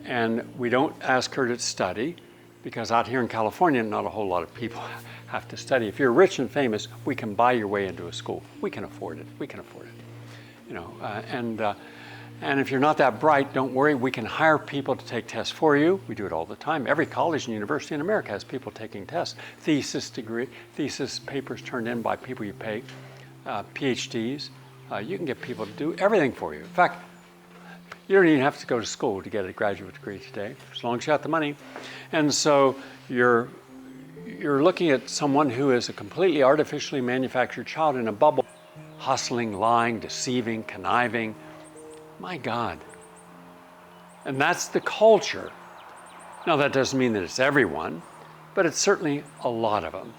and we don't ask her to study because out here in California, not a whole lot of people have to study. If you're rich and famous, we can buy your way into a school. We can afford it. You know, and if you're not that bright, don't worry. We can hire people to take tests for you. We do it all the time. Every college and university in America has people taking tests. Thesis papers turned in by people you pay, PhDs. You can get people to do everything for you. In fact, you don't even have to go to school to get a graduate degree today, as long as you have the money. And so you're looking at someone who is a completely artificially manufactured child in a bubble, hustling, lying, deceiving, conniving. My God. And that's the culture. Now, that doesn't mean that it's everyone, but it's certainly a lot of them.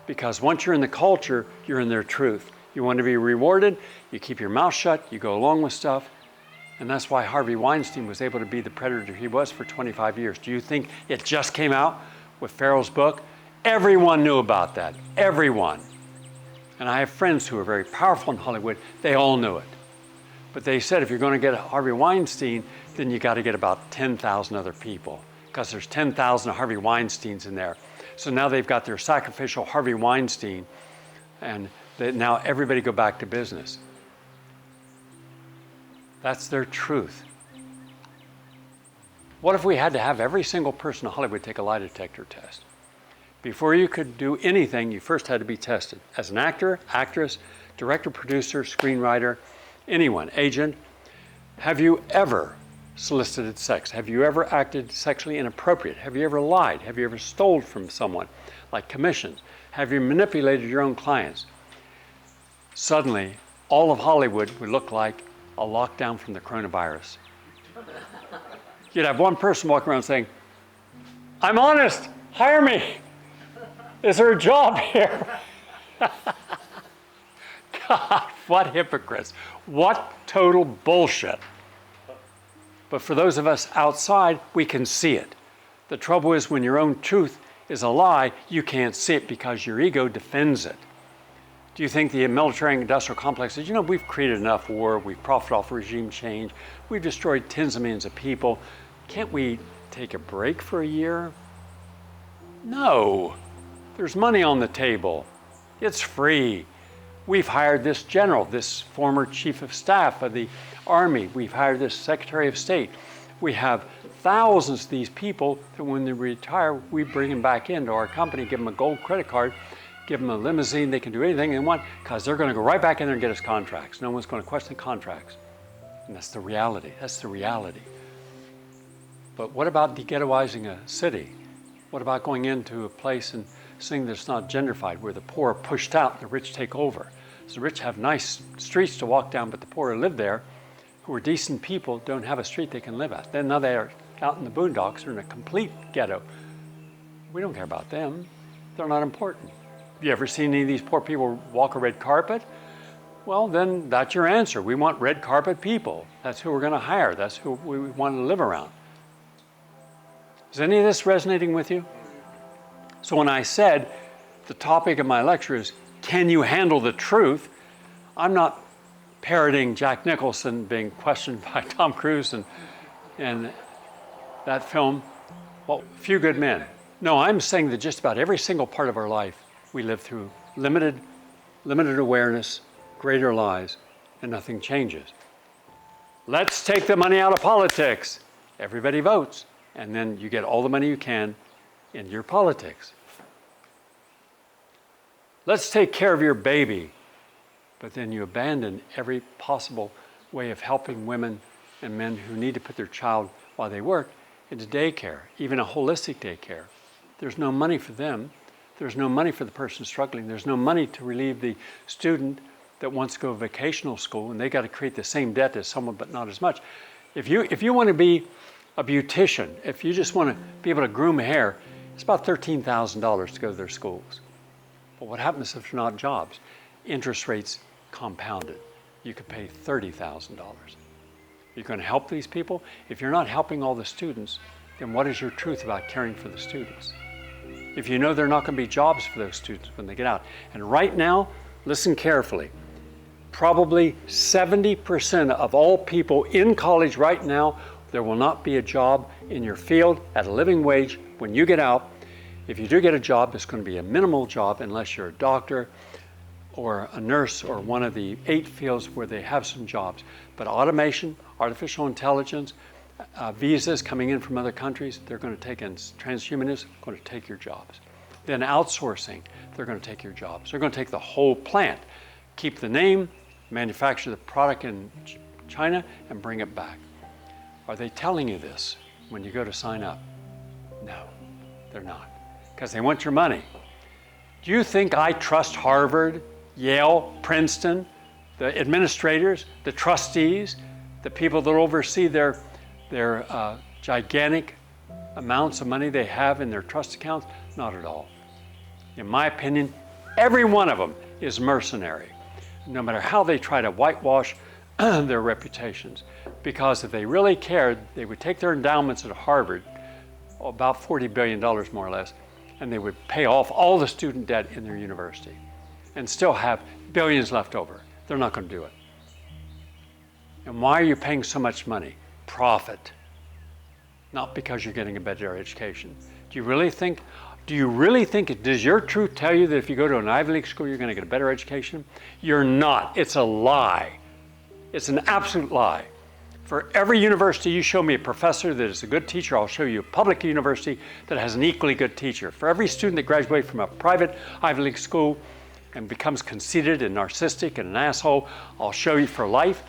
Because once you're in the culture, you're in their truth. You want to be rewarded, you keep your mouth shut, you go along with stuff. And that's why Harvey Weinstein was able to be the predator he was for 25 years. Do you think it just came out with Farrell's book? Everyone knew about that. Everyone. And I have friends who are very powerful in Hollywood. They all knew it. But they said if you're going to get Harvey Weinstein, then you got to get about 10,000 other people because there's 10,000 Harvey Weinsteins in there. So now they've got their sacrificial Harvey Weinstein, and now everybody go back to business. That's their truth. What if we had to have every single person in Hollywood take a lie detector test? Before you could do anything, you first had to be tested. As an actor, actress, director, producer, screenwriter, anyone, agent, have you ever solicited sex? Have you ever acted sexually inappropriate? Have you ever lied? Have you ever stolen from someone, like commissions? Have you manipulated your own clients? Suddenly, all of Hollywood would look like a lockdown from the coronavirus. You'd have one person walking around saying, I'm honest, hire me. Is there a job here? God, what hypocrites. What total bullshit. But for those of us outside, we can see it. The trouble is when your own truth is a lie, you can't see it because your ego defends it. Do you think the military-industrial complex says, we've created enough war, we've profited off regime change, we've destroyed tens of millions of people, can't we take a break for a year? No. There's money on the table. It's free. We've hired this general, this former chief of staff of the Army. We've hired this Secretary of State. We have thousands of these people that when they retire, we bring them back into our company, give them a gold credit card, give them a limousine, they can do anything they want because they're going to go right back in there and get us contracts. No one's going to question contracts. And that's the reality. That's the reality. But what about de-ghettoizing a city? What about going into a place and seeing that it's not gentrified, where the poor are pushed out and the rich take over? So the rich have nice streets to walk down, but the poor who live there, who are decent people, don't have a street they can live at. Then now they are out in the boondocks, they're in a complete ghetto. We don't care about them. They're not important. Have you ever seen any of these poor people walk a red carpet? Well, then that's your answer. We want red carpet people. That's who we're going to hire. That's who we want to live around. Is any of this resonating with you? So when I said the topic of my lecture is, can you handle the truth? I'm not parroting Jack Nicholson being questioned by Tom Cruise and that film, well, Few Good Men. No, I'm saying that just about every single part of our life we live through limited awareness, greater lies, and nothing changes. Let's take the money out of politics. Everybody votes, and then you get all the money you can in your politics. Let's take care of your baby, but then you abandon every possible way of helping women and men who need to put their child while they work into daycare, even a holistic daycare. There's no money for them. There's no money for the person struggling. There's no money to relieve the student that wants to go to vocational school, and they got to create the same debt as someone, but not as much. If you want to be a beautician, if you just want to be able to groom hair, it's about $13,000 to go to their schools. But what happens if they're not jobs? Interest rates compounded. You could pay $30,000. You're going to help these people? If you're not helping all the students, then what is your truth about caring for the students? If you know there are not going to be jobs for those students when they get out. And right now, listen carefully, probably 70% of all people in college right now, there will not be a job in your field at a living wage when you get out. If you do get a job, it's going to be a minimal job unless you're a doctor or a nurse or one of the 8 fields where they have some jobs. But automation, artificial intelligence, visas coming in from other countries, they're going to take in transhumanists, going to take your jobs. Then outsourcing, they're going to take your jobs. They're going to take the whole plant, keep the name, manufacture the product in China, and bring it back. Are they telling you this when you go to sign up? No, they're not, because they want your money. Do you think I trust Harvard, Yale, Princeton, the administrators, the trustees, the people that oversee their gigantic amounts of money they have in their trust accounts? Not at all. In my opinion, every one of them is mercenary, no matter how they try to whitewash their reputations. Because if they really cared, they would take their endowments at Harvard, about $40 billion more or less, and they would pay off all the student debt in their university and still have billions left over. They're not going to do it. And why are you paying so much money? Profit. Not because you're getting a better education. Do you really think, does your truth tell you that if you go to an Ivy League school, you're going to get a better education? You're not. It's a lie. It's an absolute lie. For every university, you show me a professor that is a good teacher, I'll show you a public university that has an equally good teacher. For every student that graduates from a private Ivy League school and becomes conceited and narcissistic and an asshole, I'll show you for life.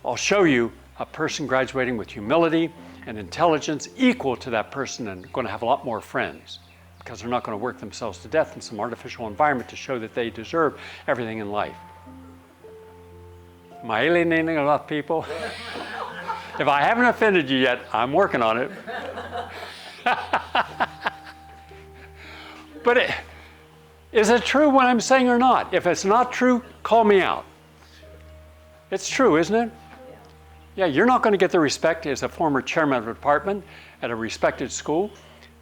I'll show you a person graduating with humility and intelligence equal to that person and going to have a lot more friends because they're not going to work themselves to death in some artificial environment to show that they deserve everything in life. Am I alienating a lot of people? If I haven't offended you yet, I'm working on it. But is it true what I'm saying or not? If it's not true, call me out. It's true, isn't it? Yeah, you're not going to get the respect as a former chairman of a department at a respected school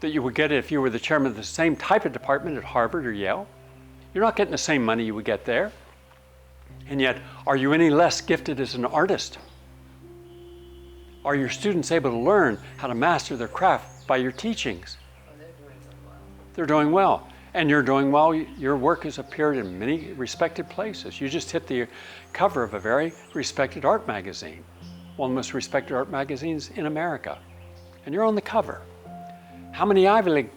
that you would get if you were the chairman of the same type of department at Harvard or Yale. You're not getting the same money you would get there. And yet, are you any less gifted as an artist? Are your students able to learn how to master their craft by your teachings? They're doing well. And you're doing well. Your work has appeared in many respected places. You just hit the cover of a very respected art magazine, one of the most respected art magazines in America. And you're on the cover. How many Ivy League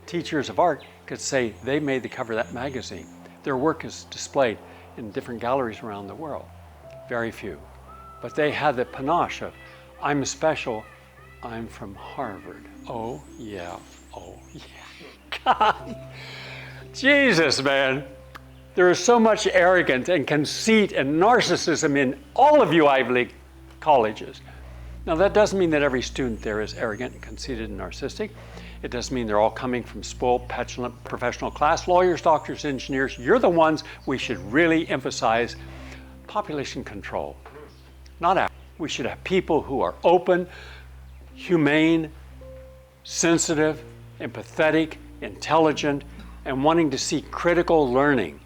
teachers of art could say they made the cover of that magazine? Their work is displayed in different galleries around the world. Very few. But they had the panache of, I'm special, I'm from Harvard. Oh yeah, oh yeah. God, Jesus, man. There is so much arrogance and conceit and narcissism in all of you Ivy League colleges. Now that doesn't mean that every student there is arrogant and conceited and narcissistic. It doesn't mean they're all coming from spoiled, petulant, professional class, lawyers, doctors, engineers. You're the ones we should really emphasize population control. Not out. We should have people who are open, humane, sensitive, empathetic, intelligent, and wanting to see critical learning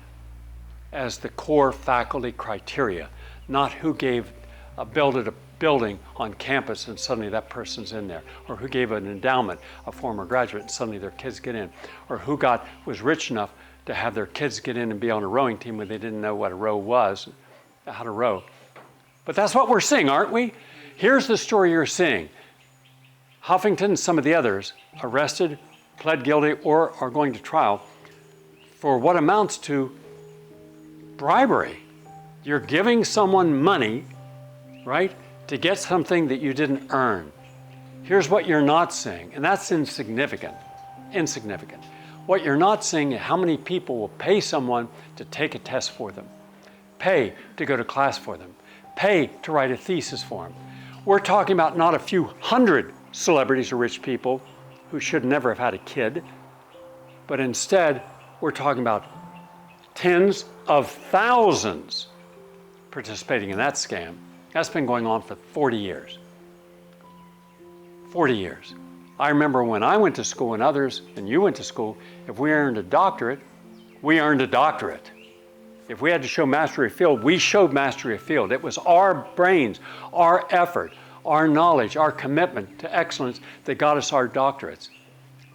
as the core faculty criteria, not who built a building on campus and suddenly that person's in there, or who gave an endowment, a former graduate, and suddenly their kids get in, or who was rich enough to have their kids get in and be on a rowing team when they didn't know what a row was, how to row. But that's what we're seeing, aren't we? Here's the story you're seeing. Huffington and some of the others arrested, pled guilty, or are going to trial for what amounts to bribery. You're giving someone money, right, to get something that you didn't earn. Here's what you're not seeing, and that's insignificant. Insignificant. What you're not seeing is how many people will pay someone to take a test for them, pay to go to class for them, pay to write a thesis for them. We're talking about not a few hundred celebrities or rich people who should never have had a kid, but instead we're talking about tens of thousands participating in that scam. That's been going on for 40 years. 40 years. I remember when I went to school and others, and you went to school, if we earned a doctorate, we earned a doctorate. If we had to show mastery of field, we showed mastery of field. It was our brains, our effort, our knowledge, our commitment to excellence that got us our doctorates.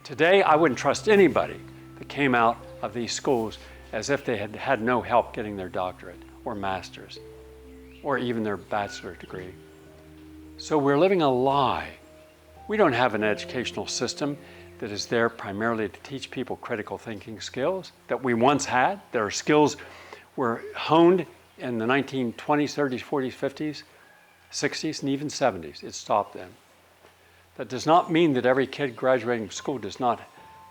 Today, I wouldn't trust anybody that came out of these schools as if they had had no help getting their doctorate or master's or even their bachelor degree. So we're living a lie. We don't have an educational system that is there primarily to teach people critical thinking skills that we once had. There are skills were honed in the 1920s, 30s, 40s, 50s, 60s, and even 70s. It stopped then. That does not mean that every kid graduating from school does not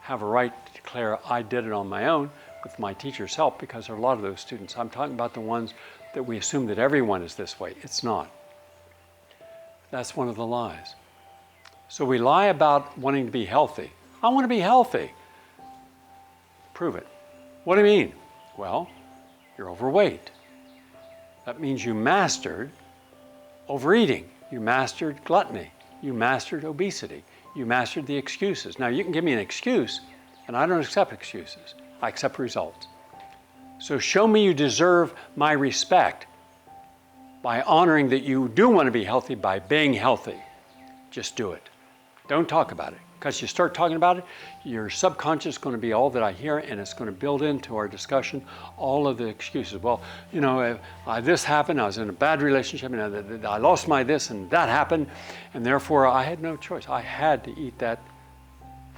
have a right to declare, I did it on my own with my teacher's help, because there are a lot of those students. I'm talking about the ones that we assume that everyone is this way. It's not. That's one of the lies. So we lie about wanting to be healthy. I want to be healthy. Prove it. What do you mean? Well, you're overweight. That means you mastered overeating. You mastered gluttony. You mastered obesity. You mastered the excuses. Now, you can give me an excuse, and I don't accept excuses. I accept results. So show me you deserve my respect by honoring that you do want to be healthy by being healthy. Just do it. Don't talk about it. Because you start talking about it, your subconscious is going to be all that I hear, and it's going to build into our discussion all of the excuses. Well, you know, this happened, I was in a bad relationship, and I lost my this, and that happened, and therefore I had no choice. I had to eat that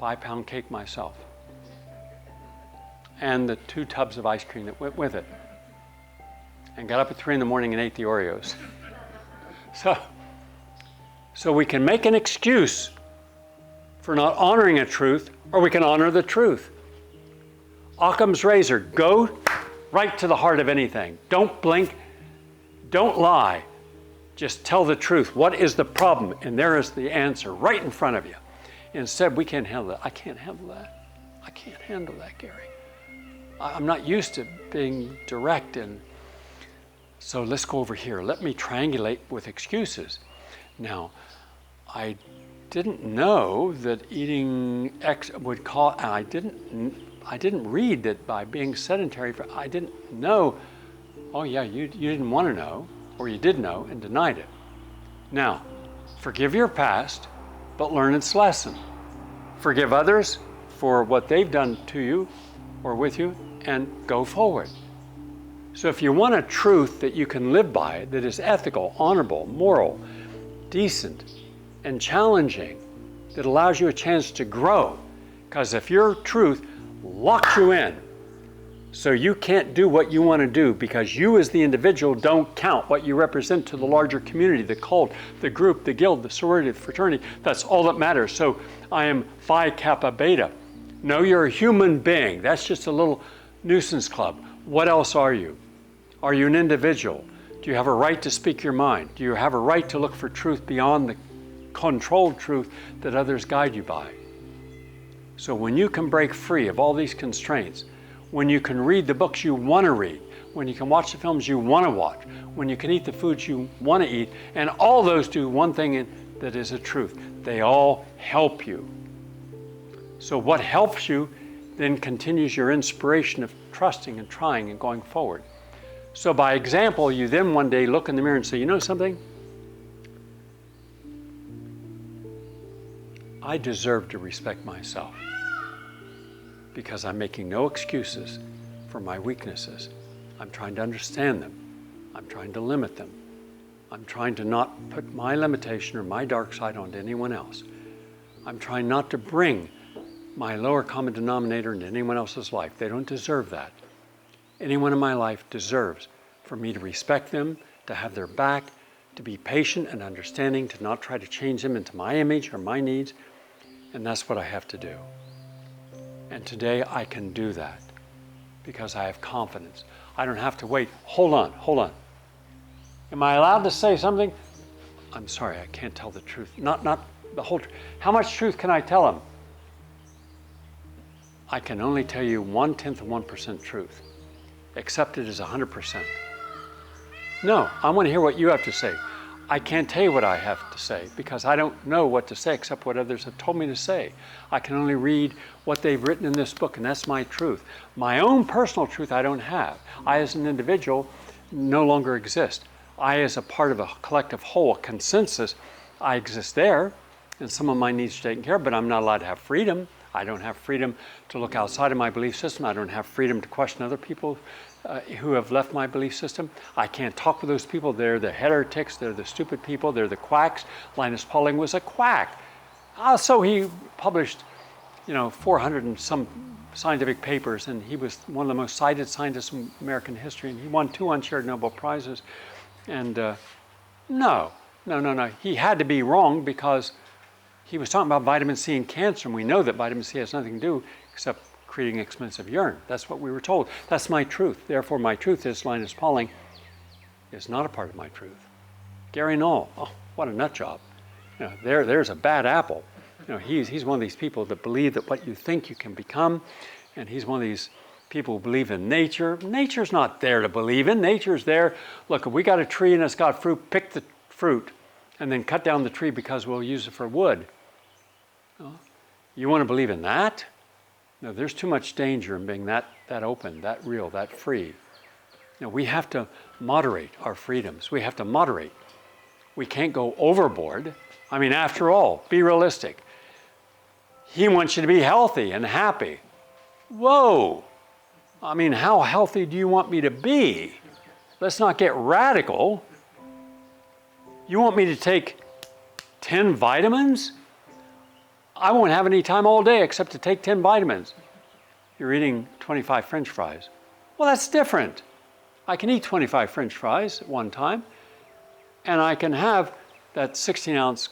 5-pound cake myself. And the 2 tubs of ice cream that went with it. And got up at 3 in the morning and ate the Oreos. So we can make an excuse for not honoring a truth, or we can honor the truth. Occam's razor, go right to the heart of anything. Don't blink, don't lie. Just tell the truth. What is the problem? And there is the answer right in front of you. Instead, we can't handle that. I can't handle that. I can't handle that, Gary. I'm not used to being direct, and so let's go over here. Let me triangulate with excuses. Now, I didn't know that eating X would cause, I didn't read that by being sedentary, I didn't know, oh yeah, you didn't want to know, or you did know and denied it. Now, forgive your past, but learn its lesson. Forgive others for what they've done to you or with you, and go forward. So if you want a truth that you can live by, that is ethical, honorable, moral, decent, and challenging, that allows you a chance to grow, because if your truth locks you in, so you can't do what you want to do because you as the individual don't count what you represent to the larger community, the cult, the group, the guild, the sorority, the fraternity, that's all that matters. So I am Phi Kappa Beta. No, you're a human being. That's just a little nuisance club. What else are you? Are you an individual? Do you have a right to speak your mind? Do you have a right to look for truth beyond the controlled truth that others guide you by? So when you can break free of all these constraints, when you can read the books you want to read, when you can watch the films you want to watch, when you can eat the foods you want to eat, and all those do one thing that is a truth. They all help you. So what helps you then continues your inspiration of trusting and trying and going forward. So by example, you then one day look in the mirror and say, you know something? I deserve to respect myself because I'm making no excuses for my weaknesses. I'm trying to understand them. I'm trying to limit them. I'm trying to not put my limitation or my dark side onto anyone else. I'm trying not to bring my lower common denominator into anyone else's life. They don't deserve that. Anyone in my life deserves for me to respect them, to have their back, to be patient and understanding, to not try to change them into my image or my needs. And that's what I have to do. And today I can do that because I have confidence. I don't have to wait. Hold on. Am I allowed to say something? I'm sorry, I can't tell the truth. Not the whole truth. How much truth can I tell him? I can only tell you 0.1% truth. Accept it as 100%. No, I want to hear what you have to say. I can't tell you what I have to say because I don't know what to say except what others have told me to say. I can only read what they've written in this book, and that's my truth. My own personal truth I don't have. I as an individual no longer exist. I as a part of a collective whole, a consensus, I exist there, and some of my needs are taken care of, but I'm not allowed to have freedom. I don't have freedom to look outside of my belief system. I don't have freedom to question other people who have left my belief system. I can't talk with those people. They're the heretics. They're the stupid people. They're the quacks. Linus Pauling was a quack. So he published, 400 and some scientific papers, and he was one of the most cited scientists in American history, and he won 2 unshared Nobel Prizes. And no. He had to be wrong because he was talking about vitamin C and cancer, and we know that vitamin C has nothing to do except creating expensive urine. That's what we were told. That's my truth. Therefore, my truth is Linus Pauling is not a part of my truth. Gary Null, oh, what a nut job. There's a bad apple. He's one of these people that believe that what you think you can become, and he's one of these people who believe in nature. Nature's not there to believe in. Nature's there. Look, if we got a tree and it's got fruit, pick the fruit and then cut down the tree because we'll use it for wood. You want to believe in that? No, there's too much danger in being that open, that real, that free. We have to moderate our freedoms. We have to moderate. We can't go overboard. I mean, after all, be realistic. He wants you to be healthy and happy. Whoa! I mean, how healthy do you want me to be? Let's not get radical. You want me to take 10 vitamins? I won't have any time all day except to take 10 vitamins. You're eating 25 French fries. Well, that's different. I can eat 25 French fries at one time, and I can have that 16-ounce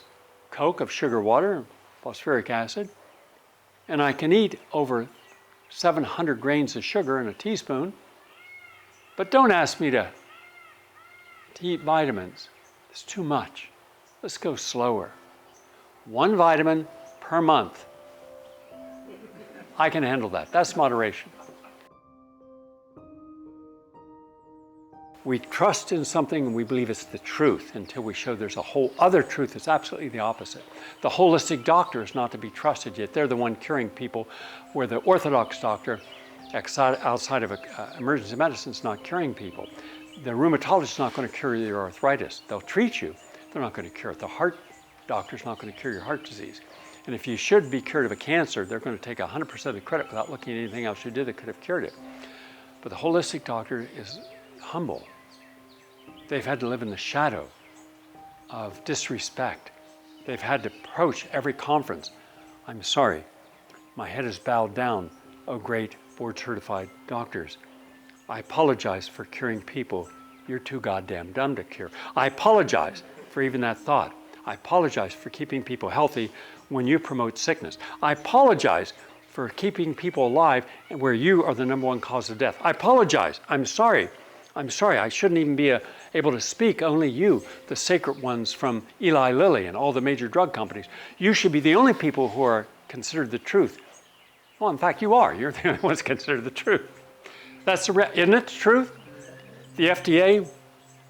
Coke of sugar water, phosphoric acid, and I can eat over 700 grains of sugar in a teaspoon, but don't ask me to eat vitamins. It's too much. Let's go slower. 1 vitamin per month. I can handle that. That's moderation. We trust in something and we believe it's the truth until we show there's a whole other truth that's absolutely the opposite. The holistic doctor is not to be trusted yet. They're the one curing people, where the orthodox doctor outside of emergency medicine is not curing people. The rheumatologist is not going to cure your arthritis. They'll treat you. They're not going to cure it. The heart doctor is not going to cure your heart disease. And if you should be cured of a cancer, they're going to take 100% of the credit without looking at anything else you did that could have cured it. But the holistic doctor is humble. They've had to live in the shadow of disrespect. They've had to approach every conference. I'm sorry, my head is bowed down, oh great board-certified doctors. I apologize for curing people you're too goddamn dumb to cure. I apologize for even that thought. I apologize for keeping people healthy when you promote sickness. I apologize for keeping people alive where you are the number one cause of death. I apologize. I'm sorry. I shouldn't even be able to speak. Only you, the sacred ones from Eli Lilly and all the major drug companies. You should be the only people who are considered the truth. Well, in fact, you are. You're the only ones considered the truth. Isn't it the truth? The FDA,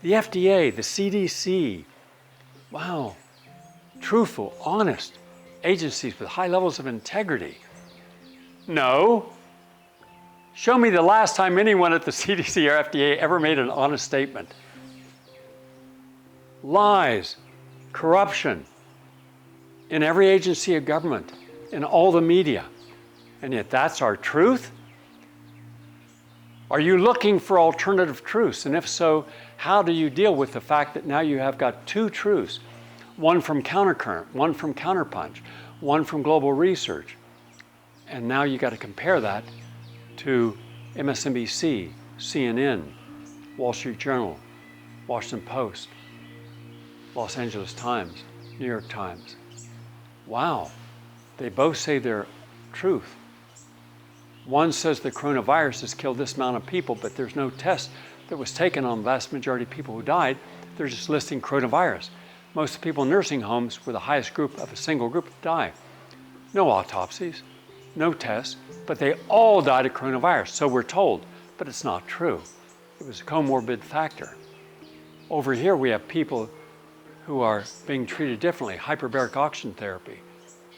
the CDC. Wow. Truthful, honest agencies with high levels of integrity. No. Show me the last time anyone at the CDC or FDA ever made an honest statement. Lies, corruption in every agency of government, in all the media. And yet that's our truth? Are you looking for alternative truths? And if so, how do you deal with the fact that now you have got two truths, one from Countercurrent, one from Counterpunch, one from Global Research, and now you got to compare that to MSNBC, CNN, Wall Street Journal, Washington Post, Los Angeles Times, New York Times. Wow, they both say their truth. One says the coronavirus has killed this amount of people, but there's no test that was taken on the vast majority of people who died. They're just listing coronavirus. Most people in nursing homes were the highest group of a single group to die. No autopsies, no tests, but they all died of coronavirus, so we're told, but it's not true. It was a comorbid factor. Over here we have people who are being treated differently, hyperbaric oxygen therapy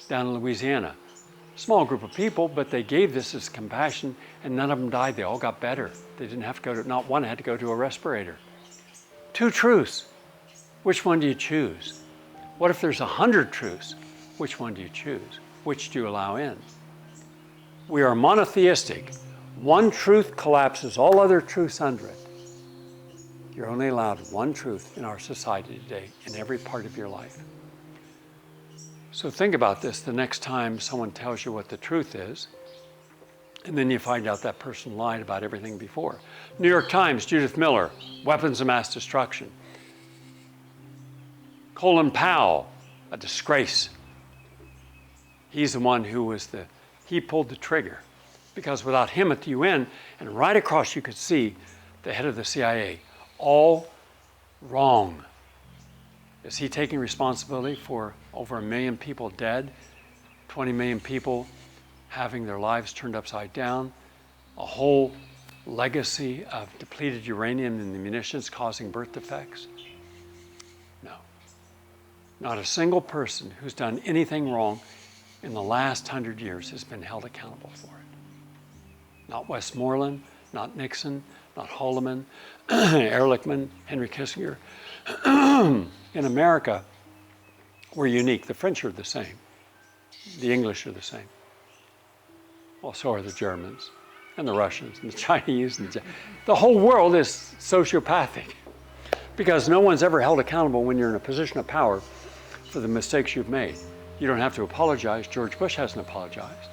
down in Louisiana. Small group of people, but they gave this as compassion and none of them died. They all got better. They didn't have to go to, not one had to go to a respirator. Two truths. Which one do you choose? What if there's 100 truths? Which one do you choose? Which do you allow in? We are monotheistic. One truth collapses all other truths under it. You're only allowed one truth in our society today, in every part of your life. So think about this the next time someone tells you what the truth is, and then you find out that person lied about everything before. New York Times, Judith Miller, weapons of mass destruction. Colin Powell, a disgrace. He's the one who was he pulled the trigger, because without him at the UN, and right across you could see the head of the CIA, all wrong. Is he taking responsibility for over 1 million people dead, 20 million people having their lives turned upside down, a whole legacy of depleted uranium in the munitions causing birth defects? No. Not a single person who's done anything wrong in the last 100 years has been held accountable for it. Not Westmoreland, not Nixon, not Haldeman, Ehrlichman, Henry Kissinger. In America, we're unique. The French are the same. The English are the same. Well, so are the Germans, and the Russians, and the Chinese. And the whole world is sociopathic, because no one's ever held accountable when you're in a position of power for the mistakes you've made. You don't have to apologize. George Bush hasn't apologized.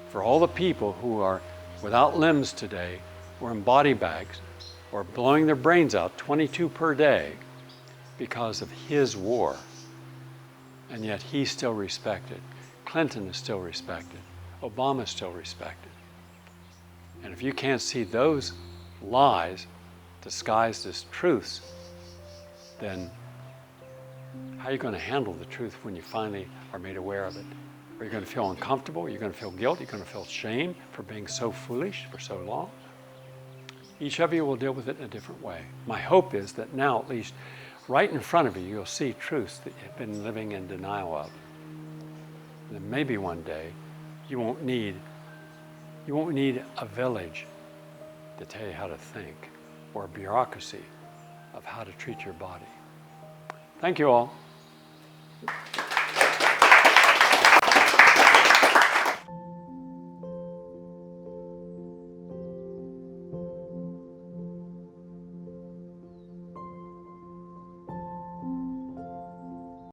For all the people who are without limbs today, or in body bags, or blowing their brains out, 22 per day, because of his war. And yet he's still respected. Clinton is still respected. Obama is still respected. And if you can't see those lies disguised as truths, then how are you going to handle the truth when you finally are made aware of it? Are you going to feel uncomfortable? Are you going to feel guilt? Are you going to feel shame for being so foolish for so long? Each of you will deal with it in a different way. My hope is that now, at least, right in front of you, you'll see truths that you've been living in denial of. And then maybe one day, you won't need a village to tell you how to think, or a bureaucracy of how to treat your body. Thank you all.